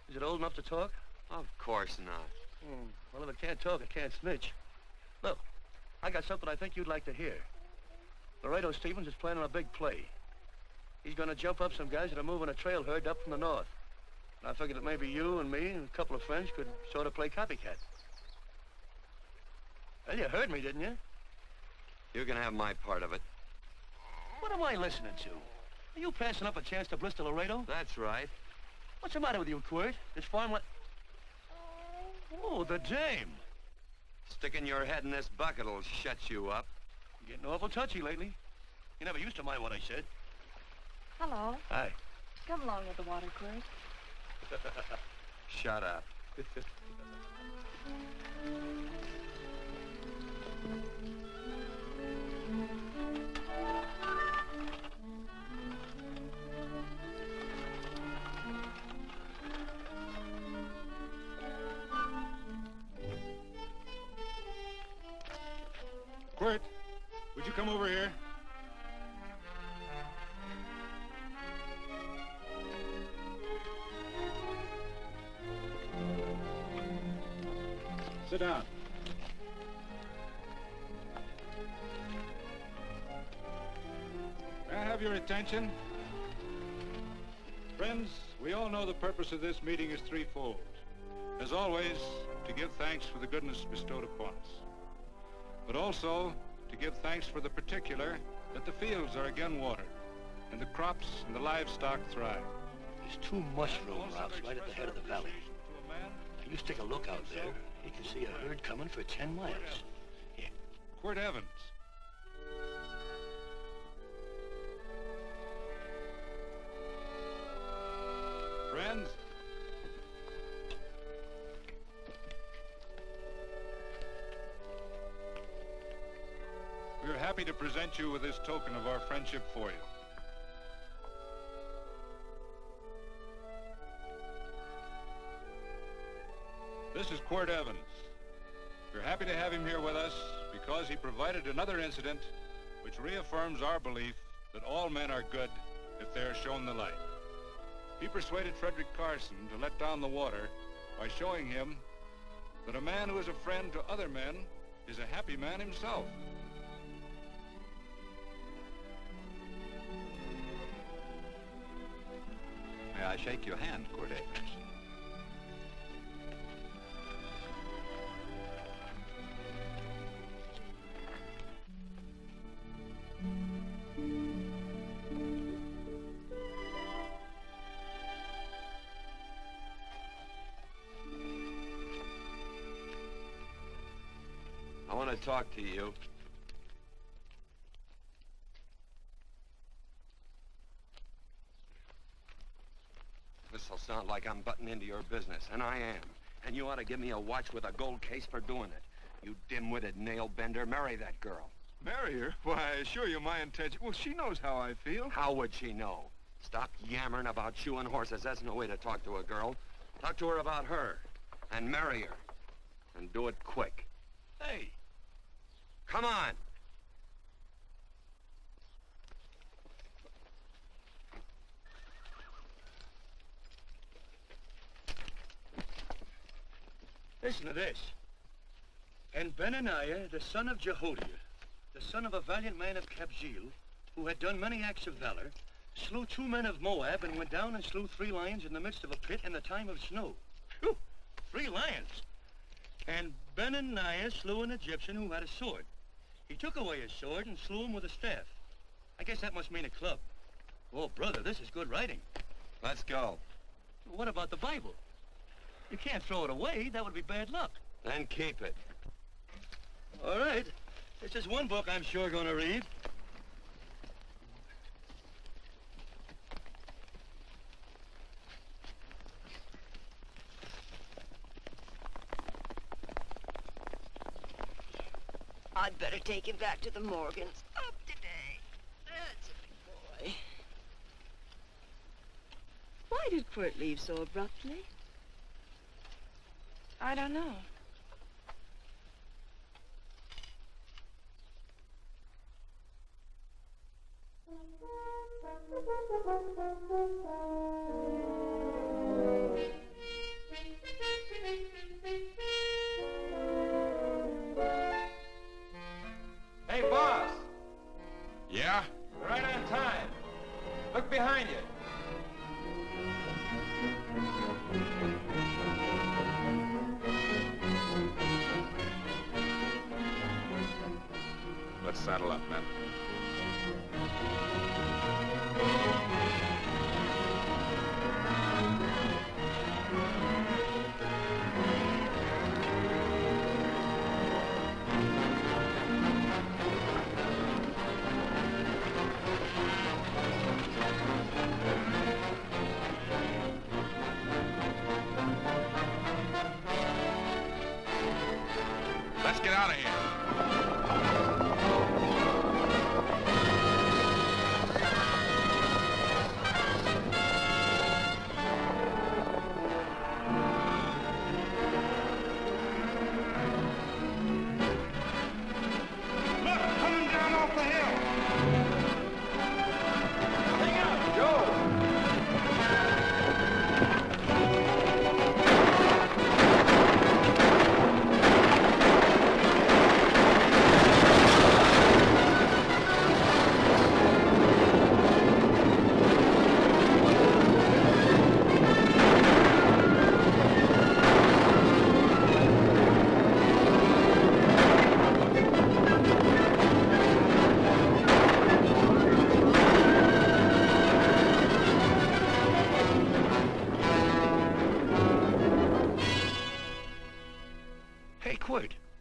Is it old enough to talk? Of course not. Well, if it can't talk, it can't snitch. Look, I got something I think you'd like to hear. Laredo Stevens is planning a big play. He's gonna jump up some guys that are moving a trail herd up from the north. And I figured that maybe you and me and a couple of friends could sort of play copycat. Well, you heard me, didn't you? You can have my part of it. What am I listening to? Are you passing up a chance to blister Laredo? That's right. What's the matter with you, Quirt? This farm Oh, the dame. Sticking your head in this bucket'll shut you up. You're getting awful touchy lately. You never used to mind what I said. Hello. Hi. Come along with the water, Quirt. Shut up. Quirt, would you come over here? Sit down. May I have your attention? Friends, we all know the purpose of this meeting is threefold. As always, to give thanks for the goodness bestowed upon us, but also to give thanks for the particular that the fields are again watered and the crops and the livestock thrive. There's two mushroom rocks right at the head of the valley. If you stick a look out there, you can see a herd coming for 10 miles. Here. Quirt Evans. Friends, we are happy to present you with this token of our friendship for you. This is Quirt Evans. We're happy to have him here with us because he provided another incident which reaffirms our belief that all men are good if they are shown the light. He persuaded Frederick Carson to let down the water by showing him that a man who is a friend to other men is a happy man himself. May I shake your hand, Quirt Evans? I want to talk to you. This'll sound like I'm butting into your business, and I am. And you ought to give me a watch with a gold case for doing it. You dim-witted nail-bender, marry that girl. Marry her? Why, I assure you my intention... Well, she knows how I feel. How would she know? Stop yammering about shoeing horses. That's no way to talk to a girl. Talk to her about her, and marry her. And do it quick. Hey. Come on. Listen to this. And Benaniah, the son of Jehoiada, the son of a valiant man of Cabot, who had done many acts of valor, slew 2 men of Moab and went down and slew 3 lions in the midst of a pit in the time of snow. Phew, 3 lions. And Benaniah slew an Egyptian who had a sword. He took away his sword and slew him with a staff. I guess that must mean a club. Oh, brother, this is good writing. Let's go. What about the Bible? You can't throw it away. That would be bad luck. Then keep it. All right. This is one book I'm sure going to read. I'd better take him back to the Morgans. Up today. That's a big boy. Why did Quirt leave so abruptly? I don't know. Saddle up, men. Let's get out of here.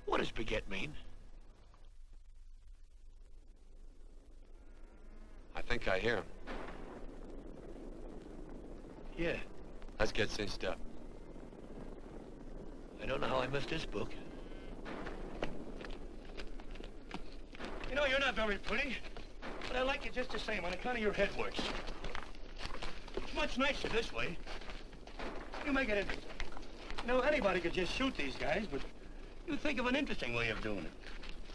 What does beget mean? I think I hear him. Yeah. Let's get cinched up. I don't know how I missed this book. You know, you're not very pretty, but I like you just the same on account of your head works. It's much nicer this way. You make it interesting. You know, anybody could just shoot these guys, but you think of an interesting way of doing it.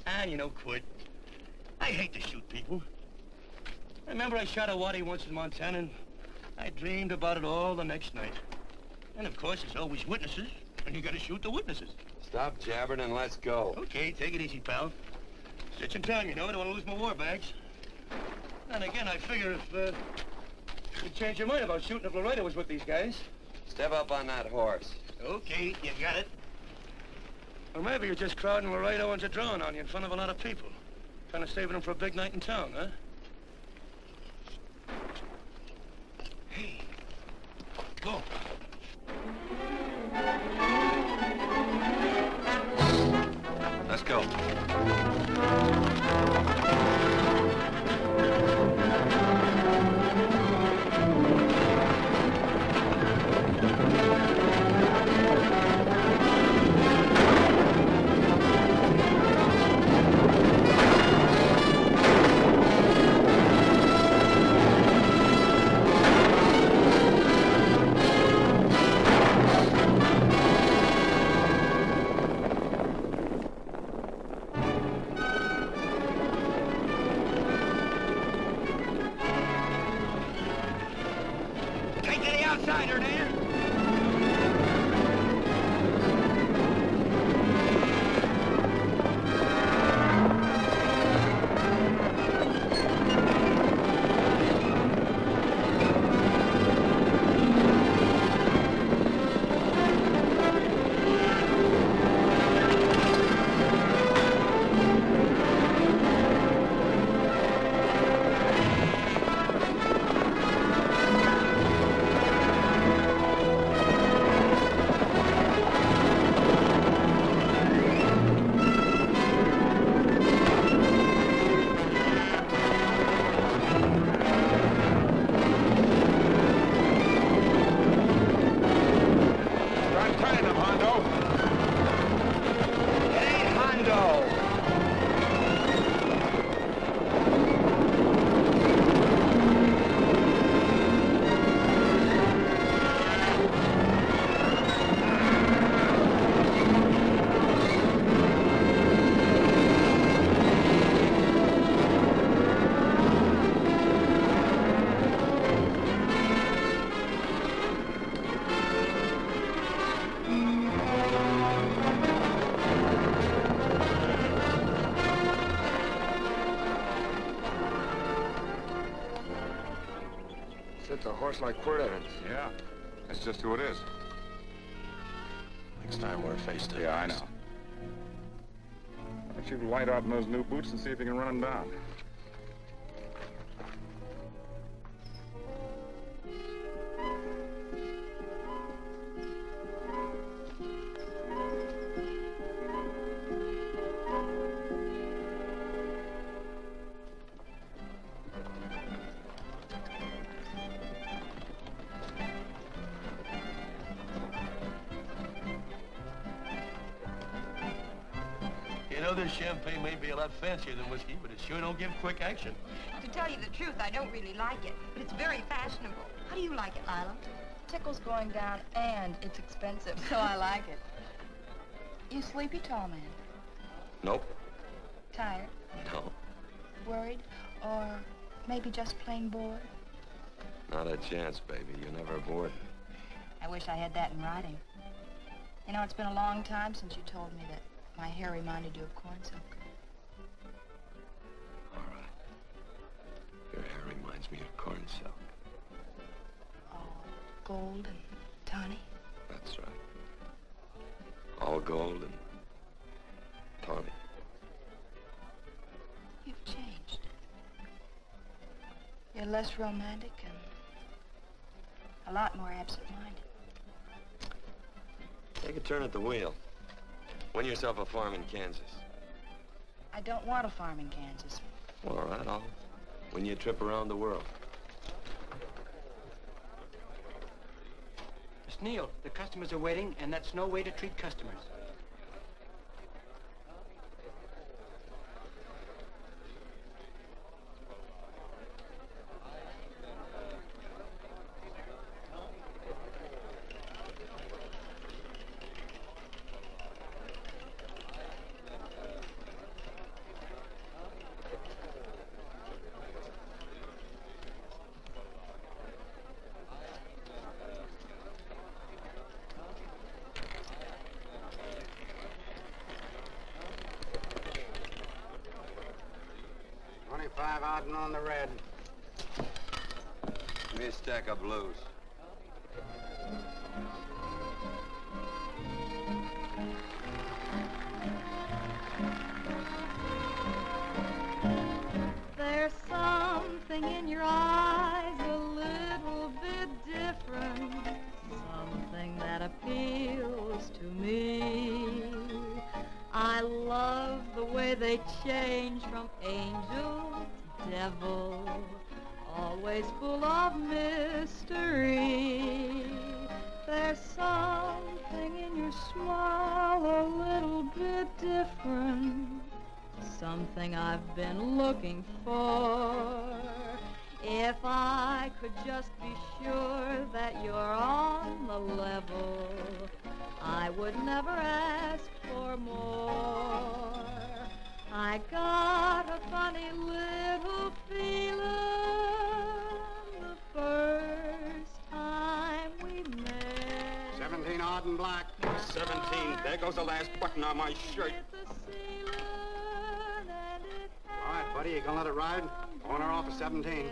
And, you know, quit. I hate to shoot people. I remember I shot a waddy once in Montana, and I dreamed about it all the next night. And, of course, there's always witnesses, and you gotta shoot the witnesses. Stop jabbering and let's go. Okay, take it easy, pal. Stitch in time, you know. I don't want to lose my war bags. And again, I figure if you'd change your mind about shooting if Laredo was with these guys. Step up on that horse. Okay, you got it. Or maybe you're just crowding Laredo into drawing on you in front of a lot of people. Trying to save them for a big night in town, huh? Hey, go. Let's go. It's a horse like Quirt Evans. Yeah, that's just who it is. Next time we're face to face. Yeah, I know. But you light out in those new boots and see if you can run them down. This champagne may be a lot fancier than whiskey, but it sure don't give quick action. To tell you the truth, I don't really like it, but it's very fashionable. How do you like it, Lila? Tickle's going down, and it's expensive, so I like it. You sleepy, tall man? Nope. Tired? No. Worried? Or maybe just plain bored? Not a chance, baby. You're never bored. I wish I had that in writing. You know, it's been a long time since you told me that my hair reminded you of corn silk. All right. Your hair reminds me of corn silk. All gold and tawny? That's right. All gold and tawny. You've changed. You're less romantic and a lot more absent-minded. Take a turn at the wheel. Win yourself a farm in Kansas. I don't want a farm in Kansas. Well, all right, I'll win you a trip around the world. Miss Neal, the customers are waiting, and that's no way to treat customers. On the red. Give me a stack of blues. There's something in your eyes a little bit different, something that appeals to me. I love the way they change from angel devil, always full of mystery. There's something in your smile a little bit different, something I've been looking for. If I could just be sure that you're on the level, I would never ask for more. I got a funny little feeling the first time we met. 17 odd and black. 17. There goes the last button on my shirt. All right, buddy, you gonna let it ride? On or off of 17.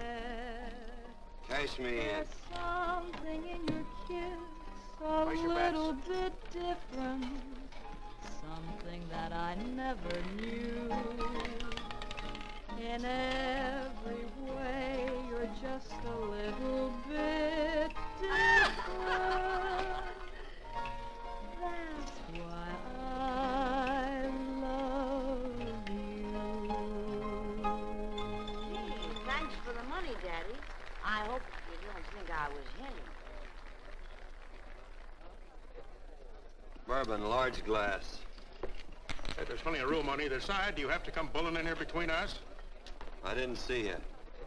Cash me in. There's something in your kiss a little bit different, something that I never knew. In every way, you're just a little bit different. That's why I love you. Gee, thanks for the money, Daddy. I hope you don't think I was hinting. Bourbon, large glass. Hey, there's plenty of room on either side. Do you have to come bulling in here between us? I didn't see you.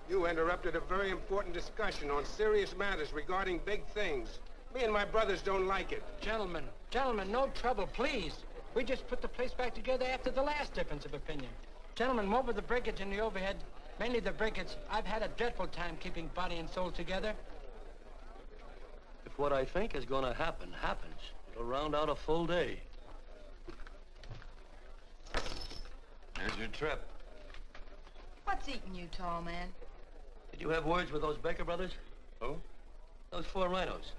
You interrupted a very important discussion on serious matters regarding big things. Me and my brothers don't like it. Gentlemen, no trouble, please. We just put the place back together after the last difference of opinion. Gentlemen, what with the breakage and the overhead, mainly the breakage, I've had a dreadful time keeping body and soul together. If what I think is going to happen happens, it'll round out a full day. Here's your trip. What's eating you, tall man? Did you have words with those Baker brothers? Who? Those 4 rhinos.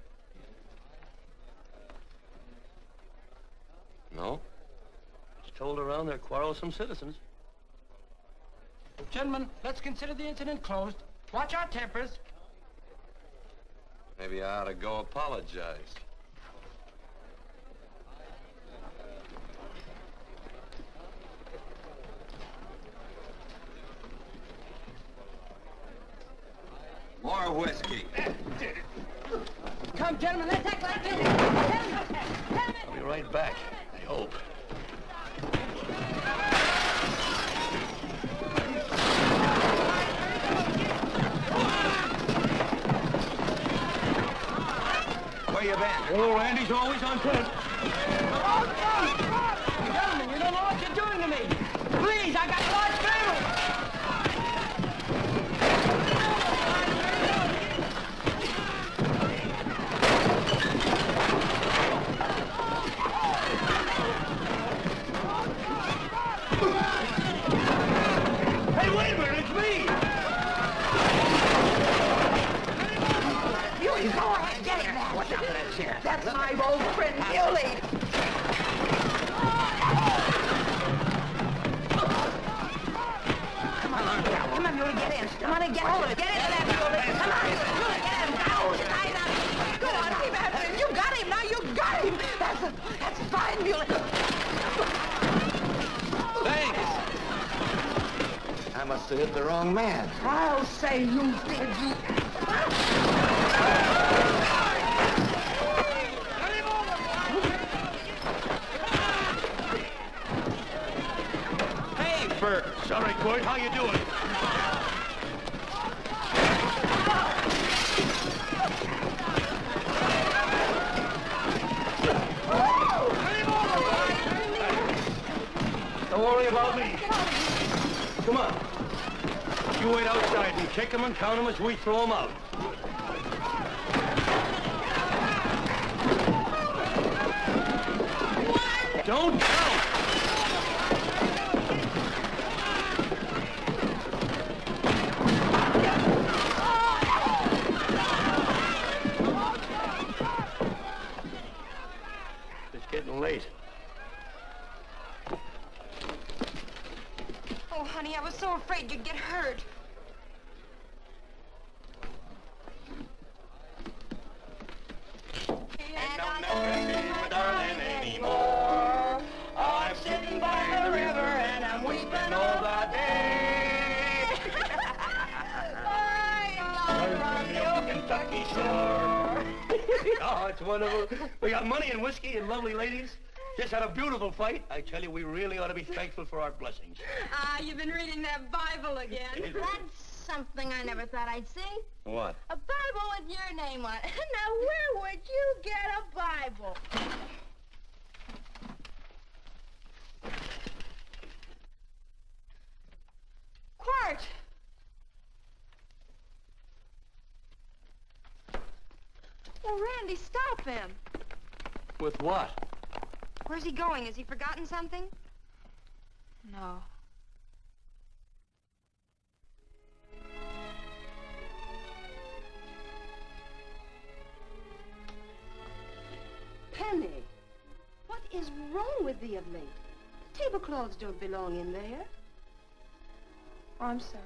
No. told around they're quarrelsome citizens. Gentlemen, let's consider the incident closed. Watch our tempers. Maybe I ought to go apologize. More whiskey. Come, gentlemen, let's act like this. I'll be right back, I hope. Where you been? Oh, Randy's always on point. Gentlemen, you don't know what you're doing to me. Please, I got a large family. Hey, wait a minute, it's me! Muley, go ahead, get him. Watch out for that chair. That's my old friend, Muley. Come on, Muley, get in. Come on and get hold of it. Get into that, Muley. Come on, Muley, get him. Go, tie it up. Go on, keep after him. You got him, now you got him. That's fine, Muley. Thanks. I must have hit the wrong man. I'll say you did, you. Hey, Bert. Sorry, Court. How you doing? Don't worry about me. Come on. You wait outside and kick them and count them as we throw them out. Don't count! It's getting late. Oh, honey, I was so afraid you'd get hurt. And I'll never see my darling anymore. I'm sitting by the river and I'm weeping all the day. From the old Kentucky shore. Oh, it's wonderful. We got money and whiskey and lovely ladies. Just had a beautiful fight. I tell you, we really ought to be thankful for our blessings. Ah, you've been reading that Bible again. That's something I never thought I'd see. What? A Bible with your name on it. Now, where would you get a Bible? Quart! Well, Randy, stop him. With what? Where's he going? Has he forgotten something? No. Penny, what is wrong with thee of late? Tablecloths don't belong in there. Oh, I'm sorry.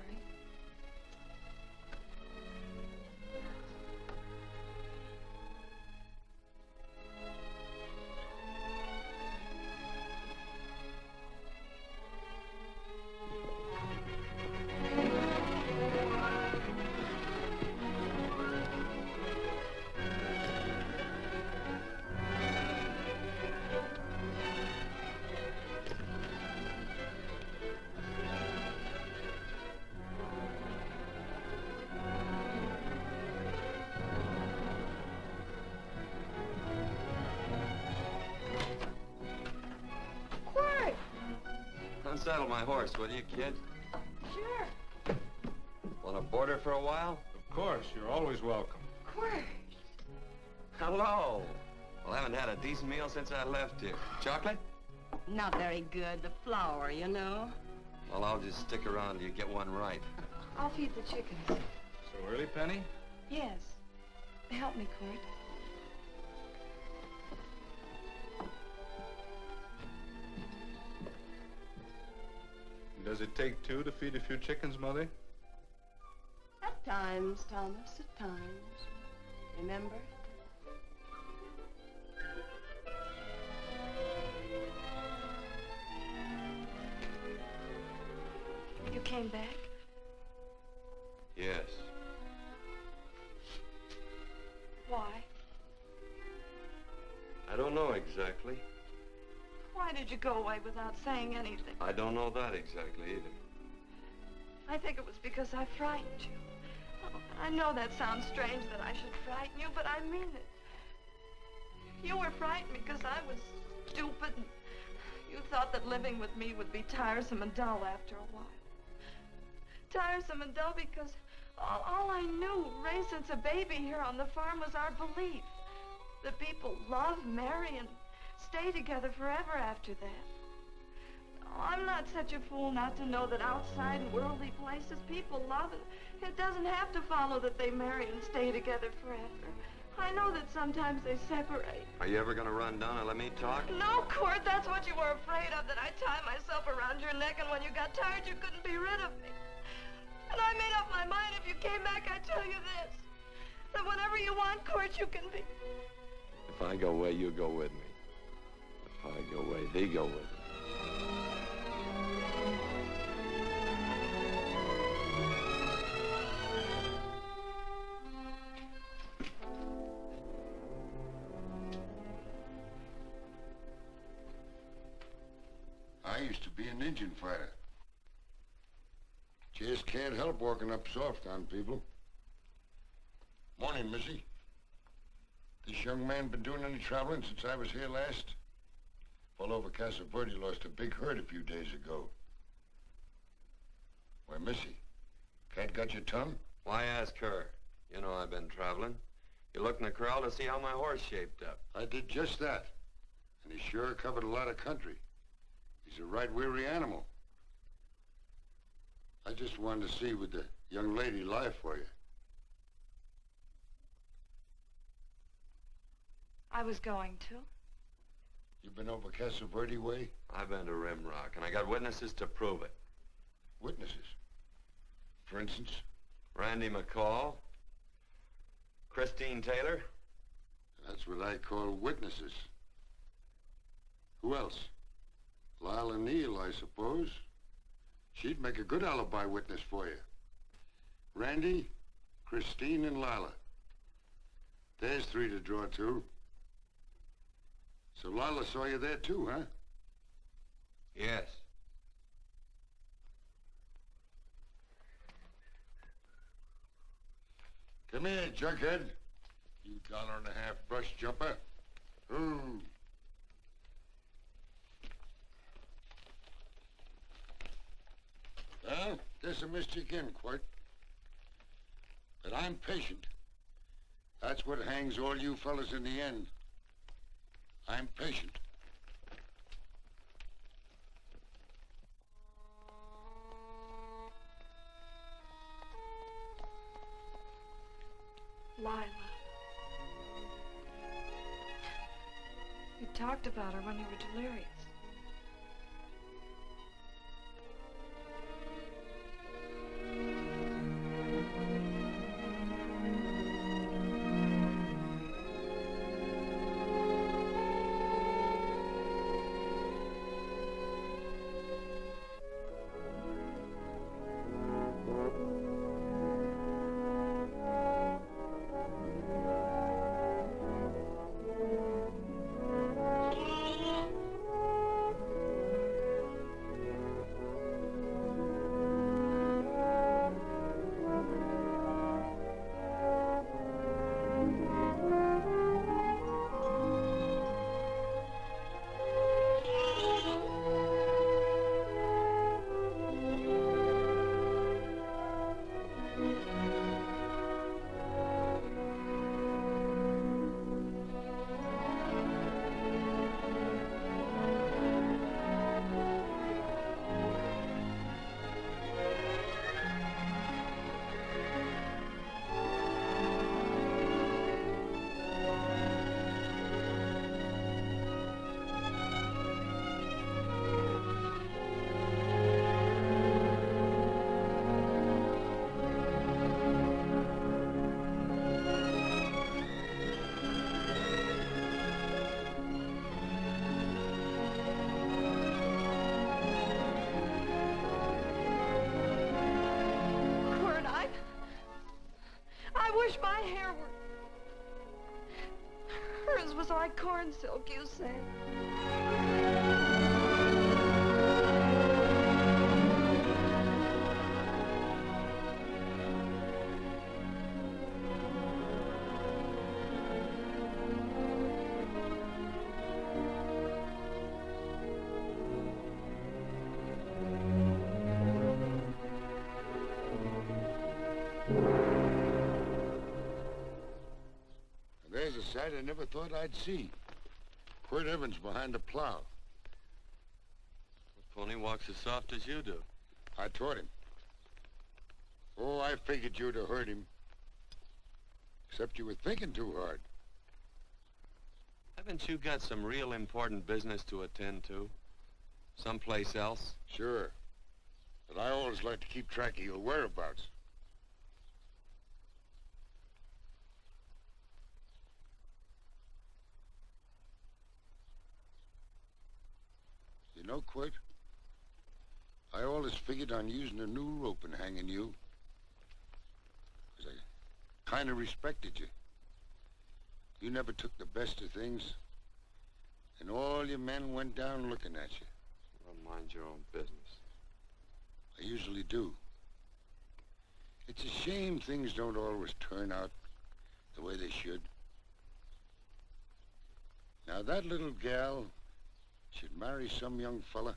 Unsaddle my horse, will you, kid? Sure. Want to board her for a while? Of course, you're always welcome. Quart. Hello. Well, I haven't had a decent meal since I left here. Chocolate? Not very good. The flour, you know. Well, I'll just stick around till you get one right. I'll feed the chickens. So early, Penny? Yes. Help me, Quart. Does it take two to feed a few chickens, Mother? At times, Thomas, at times. Remember? You came back? Yes. Why? I don't know exactly. Why did you go away without saying anything? I don't know that exactly either. I think it was because I frightened you. Oh, I know that sounds strange that I should frighten you, but I mean it. You were frightened because I was stupid, and you thought that living with me would be tiresome and dull after a while. Tiresome and dull because all I knew, raised since a baby here on the farm, was our belief that people love, marry, and stay together forever after that. Oh, I'm not such a fool not to know that outside in worldly places people love, and it doesn't have to follow that they marry and stay together forever. I know that sometimes they separate. Are you ever gonna run down and let me talk? No, Court, that's what you were afraid of, that I'd tie myself around your neck, and when you got tired, you couldn't be rid of me. And I made up my mind, if you came back, I'd tell you this, that whenever you want, Court, you can be. If I go away, you go with me. If I go away, they go with me. I used to be an Indian fighter. Just can't help walking up soft on people. Morning, Missy. This young man been doing any traveling since I was here last? All over Casa Verde lost a big herd a few days ago. Why, Missy, cat got your tongue? Why ask her? You know I've been traveling. You looked in the corral to see how my horse shaped up. I did just that. And he sure covered a lot of country. He's a right weary animal. I just wanted to see would the young lady lie for you. I was going to. You been over Casa Verde way? I've been to Rimrock, and I got witnesses to prove it. Witnesses? For instance? Randy McCall, Christine Taylor. That's what I call witnesses. Who else? Lila Neal, I suppose. She'd make a good alibi witness for you. Randy, Christine, and Lila. There's three to draw to. So Lila saw you there too, huh? Yes. Come here, junkhead. You $1.50 brush jumper. Ooh. Well, guess I missed you again, Quirt. But I'm patient. That's what hangs all you fellas in the end. I'm patient. Lila. You talked about her when you were delirious. corn silk, you said. There's a sight I never thought I'd see. Quirt Evans behind the plow. The pony walks as soft as you do. I taught him. Oh, I figured you'd have hurt him. Except you were thinking too hard. Haven't you got some real important business to attend to? Someplace else? Sure. But I always like to keep track of your whereabouts. You know, Quirt, I always figured on using a new rope and hanging you. Because I kind of respected you. You never took the best of things. And all your men went down looking at you. Well, mind your own business. I usually do. It's a shame things don't always turn out the way they should. Now, that little gal should marry some young fella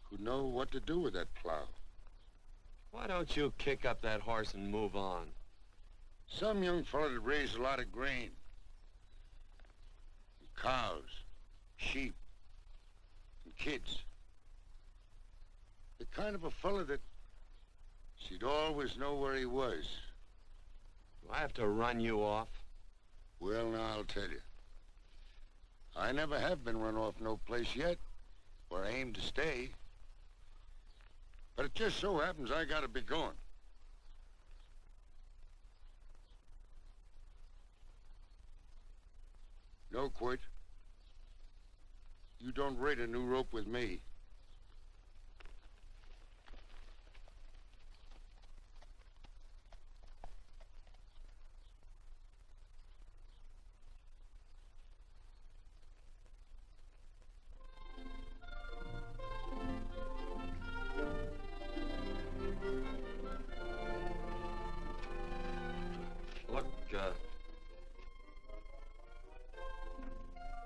who'd know what to do with that plow. Why don't you kick up that horse and move on? Some young fella that raised a lot of grain. And cows, sheep, and kids. The kind of a fella that she'd always know where he was. Do I have to run you off? Well, now, I'll tell you. I never have been run off no place yet, where I aim to stay. But it just so happens I gotta be going. No, Quirt. You don't rate a new rope with me.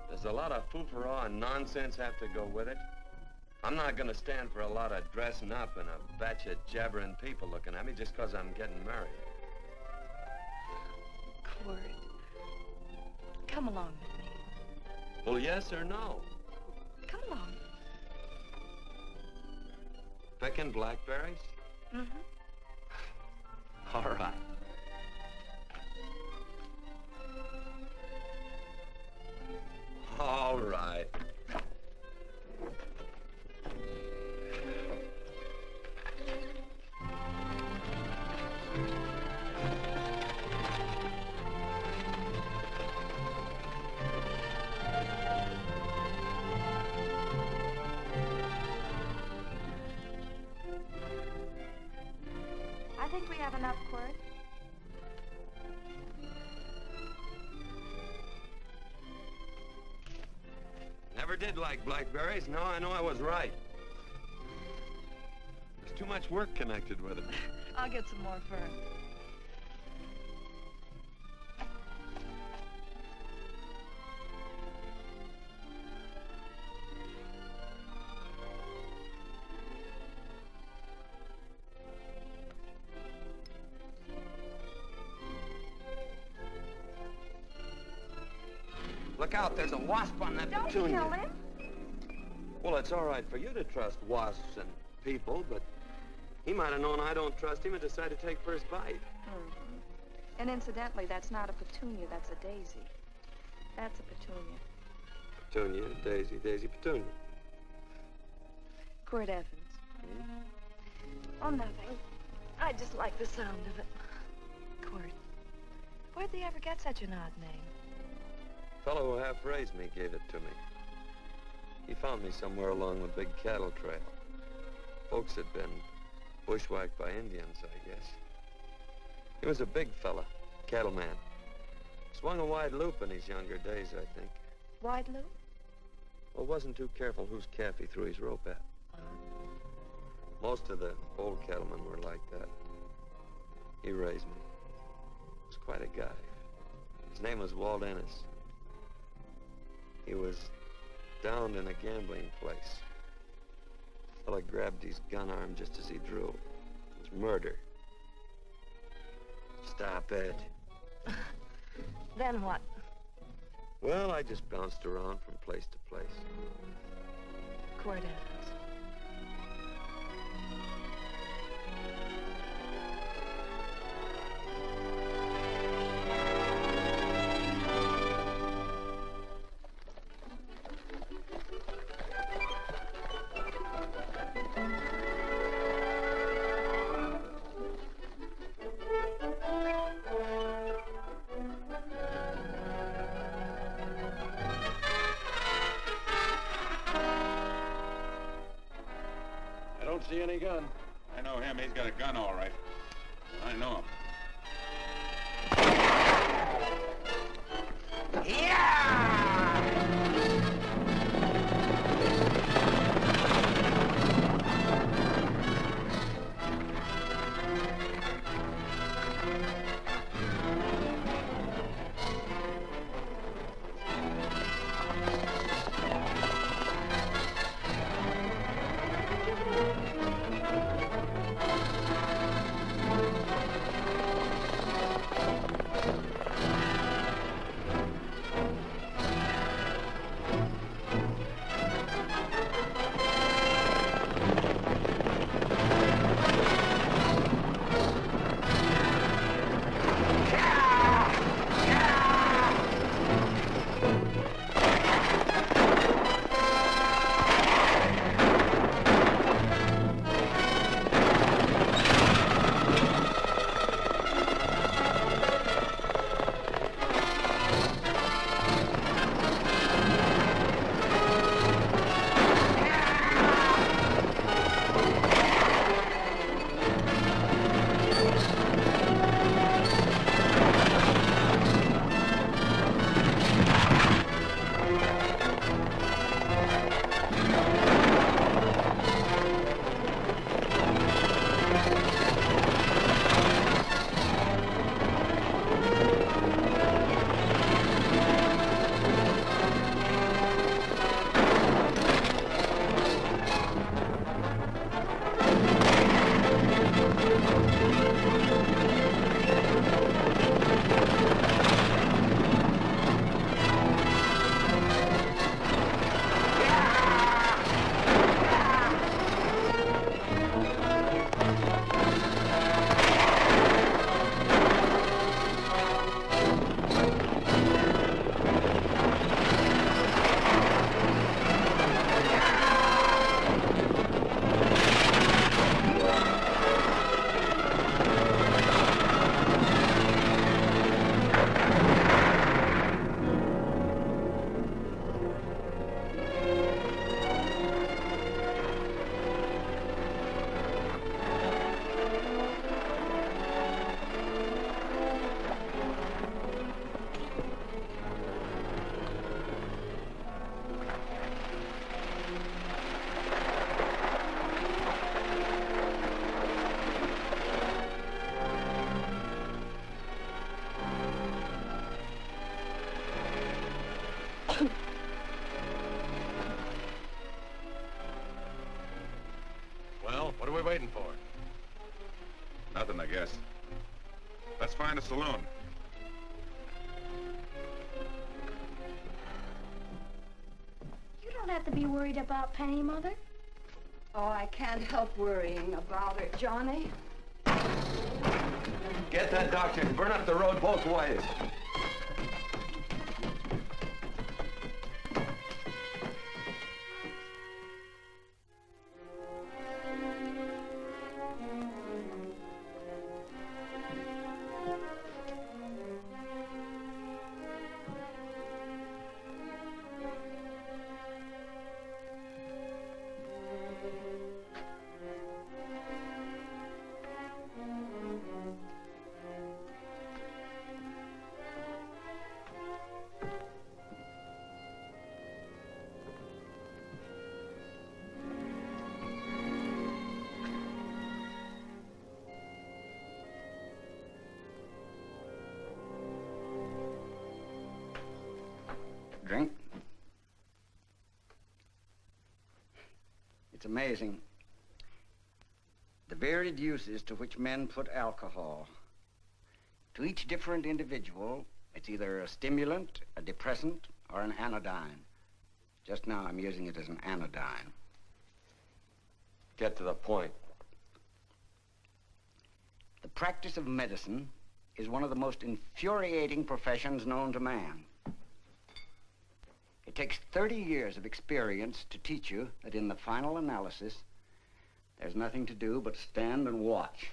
Does a lot of foo-for-ah and nonsense have to go with it? I'm not gonna stand for a lot of dressing up and a batch of jabbering people looking at me just 'cause I'm getting married. Quirt, come along with me. Well, yes or no? Come along. Picking blackberries? Mm-hmm. All right. All right. I think we have enough, Quirt. Never did like blackberries. Now I know I was right. There's too much work connected with it. I'll get some more fern. Look out, there's a wasp on that Don't petunia. kill him. Well, it's all right for you to trust wasps and people, but he might have known I don't trust him and decided to take first bite. Mm-hmm. And incidentally, that's not a petunia, that's a daisy. That's a petunia. Petunia, daisy, daisy, petunia. Quirt Evans. Oh, nothing. I just like the sound of it. Quirt, where'd they ever get such an odd name? Fellow who half raised me gave it to me. He found me somewhere along the big cattle trail. Folks had been bushwhacked by Indians, I guess. He was a big fella, cattleman. Swung a wide loop in his younger days, I think. Wide loop? Well, wasn't too careful whose calf he threw his rope at. Most of the old cattlemen were like that. He raised me. Was quite a guy. His name was Walt Ennis. He was downed in a gambling place. The fella grabbed his gun arm just as he drew. It was murder. Stop it. Then what? Well, I just bounced around from place to place. Quirt Evans. See any gun? I know him. He's got a gun, all right. I know him. Well, what are we waiting for? Nothing, I guess. Let's find a saloon. You don't have to be worried about Penny, Mother. Oh, I can't help worrying about her, Johnny. Get that doctor and burn up the road both ways. It's amazing. The varied uses to which men put alcohol. To each different individual, it's either a stimulant, a depressant, or an anodyne. Just now, I'm using it as an anodyne. Get to the point. The practice of medicine is one of the most infuriating professions known to man. It takes 30 years of experience to teach you that in the final analysis, there's nothing to do but stand and watch.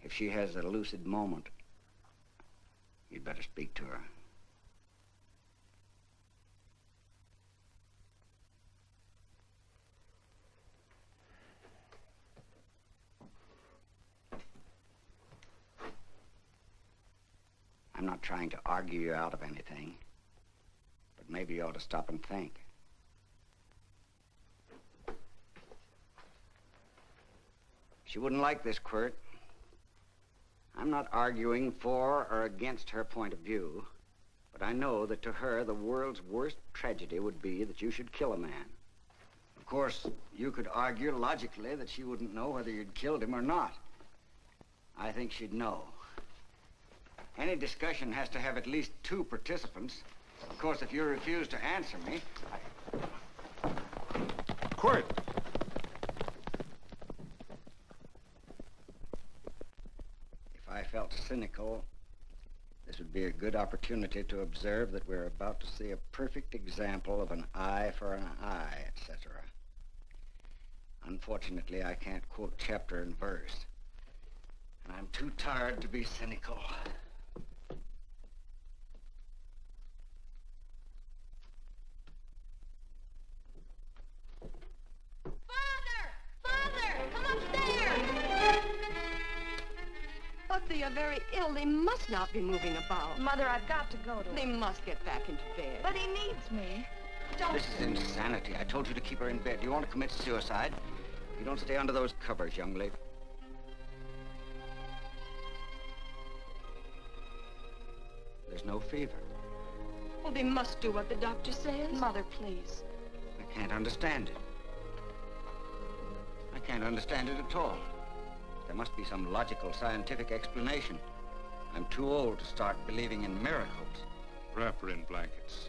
If she has a lucid moment, you'd better speak to her. I'm not trying to argue you out of anything, but maybe you ought to stop and think. She wouldn't like this, Quirt. I'm not arguing for or against her point of view, but I know that to her, the world's worst tragedy would be that you should kill a man. Of course, you could argue logically that she wouldn't know whether you'd killed him or not. I think she'd know. Any discussion has to have at least 2 participants. Of course, if you refuse to answer me, Quirt! If I felt cynical, this would be a good opportunity to observe that we're about to see a perfect example of an eye for an eye, etc. Unfortunately, I can't quote chapter and verse, and I'm too tired to be cynical. But they are very ill. They must not be moving about. Mother, I've got to go to They must get back into bed. But he needs me. Don't... This is insanity. I told you to keep her in bed. Do you want to commit suicide? You don't stay under those covers, young lady. There's no fever. Well, they must do what the doctor says. Mother, please. I can't understand it. I can't understand it at all. There must be some logical, scientific explanation. I'm too old to start believing in miracles. Wrap her in blankets.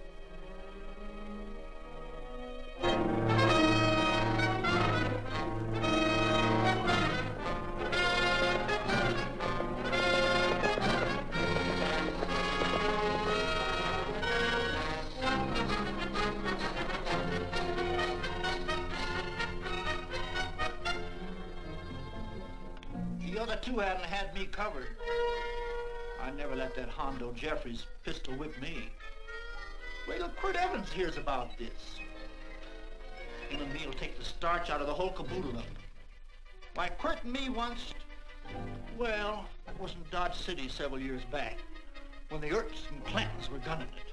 The other 2 hadn't had me covered. I never let that Hondo Jeffries pistol whip me. Wait till Quirt Evans hears about this. Him and me'll take the starch out of the whole caboodle of it. Why, Quirt and me once, well, that was in Dodge City several years back, when the Erts and Clantons were gunning it.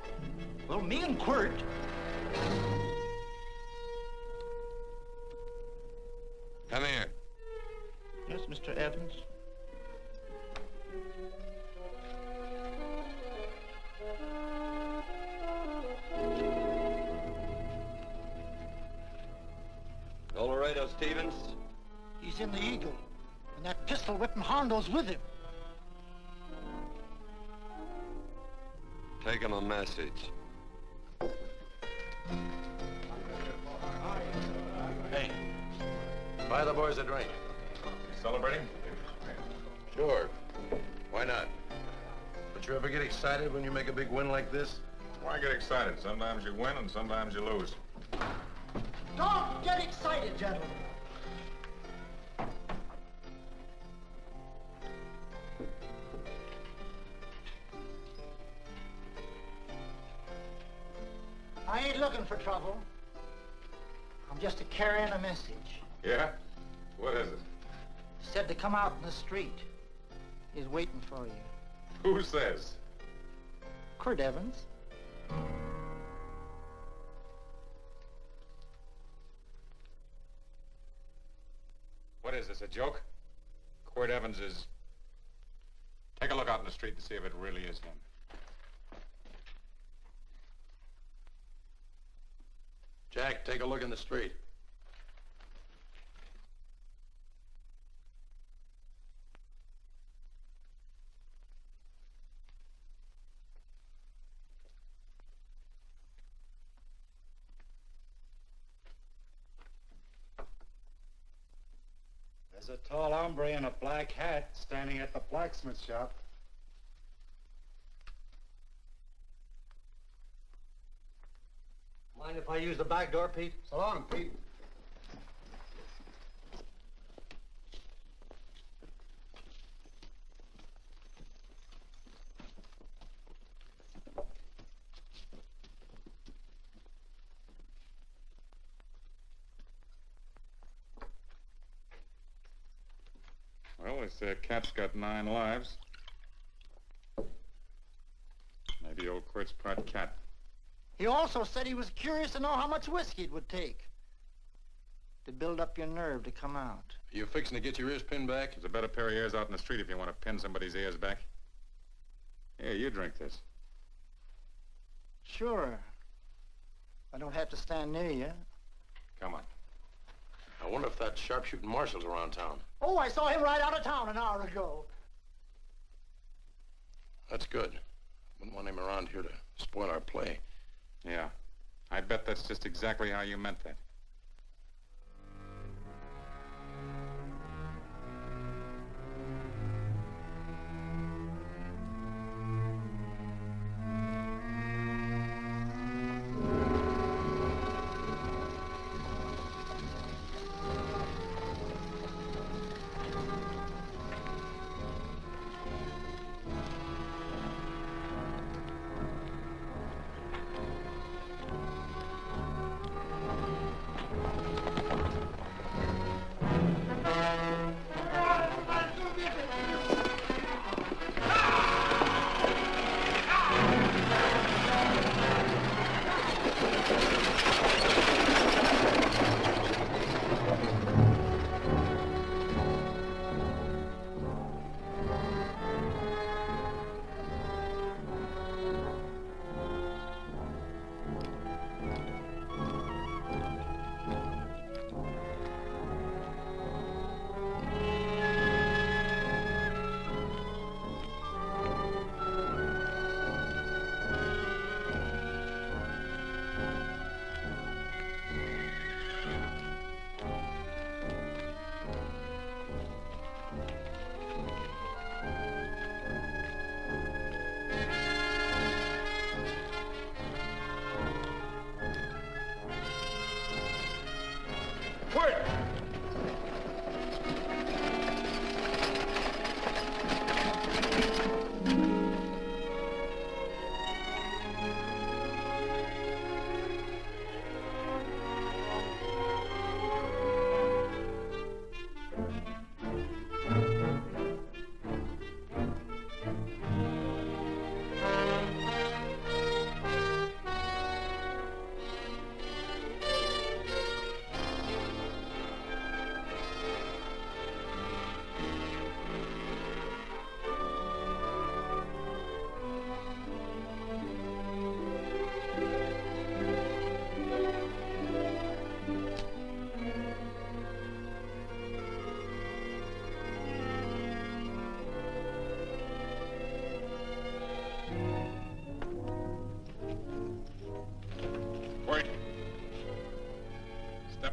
Well, me and Quirt... Come here. Yes, Mr. Evans? Colorado Stevens? He's in the Eagle, and that pistol whipping Hondo's with him. Take him a message. Hey, buy the boys a drink. Celebrating? Sure. Why not? But you ever get excited when you make a big win like this? Why get excited? Sometimes you win and sometimes you lose. Don't get excited, gentlemen. I ain't looking for trouble. I'm just carrying a message. Yeah? What is it? Said to come out in the street. He's waiting for you. Who says? Quirt Evans. What is this, a joke? Quirt Evans is... Take a look out in the street and see if it really is him. Jack, take a look in the street. There's a tall hombre in a black hat standing at the blacksmith shop. Mind if I use the back door, Pete? So long, Pete. Well, this cat's got 9 lives. Maybe old Quirt's part cat. He also said he was curious to know how much whiskey it would take to build up your nerve to come out. Are you fixing to get your ears pinned back? There's a better pair of ears out in the street if you want to pin somebody's ears back. Here, you drink this. Sure. I don't have to stand near you. Come on. I wonder if that sharpshooting marshal's around town. Oh, I saw him right out of town an hour ago. That's good. Wouldn't want him around here to spoil our play. Yeah. I bet that's just exactly how you meant that.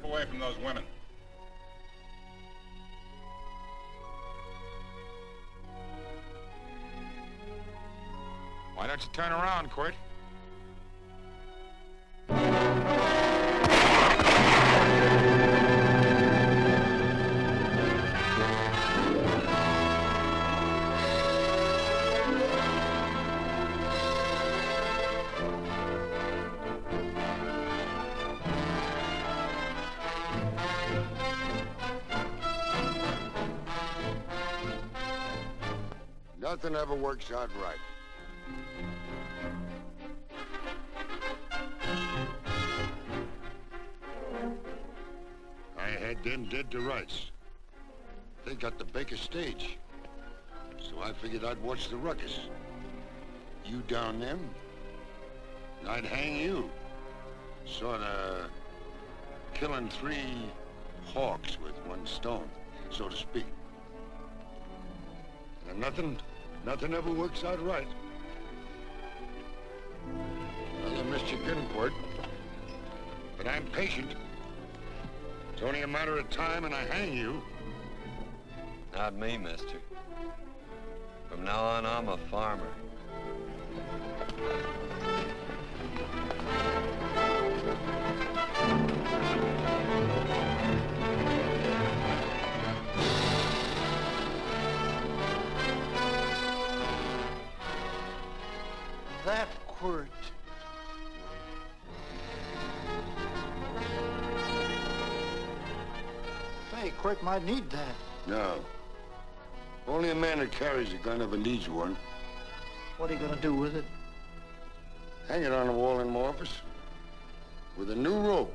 Away from those women. Why don't you turn around, Quirt? Nothing ever works out right. I had them dead to rights. They got the Baker stage. So I figured I'd watch the ruckus. You down them, and I'd hang you. Sorta killing 3 hawks with 1 stone, so to speak. And nothing ever works out right. Well, I missed your getting for it. But I'm patient. It's only a matter of time and I hang you. Not me, mister. From now on, I'm a farmer. That quirt. Say, Quirt might need that. No. Only a man that carries a gun ever needs one. What are you gonna do with it? Hang it on the wall in my office with a new rope.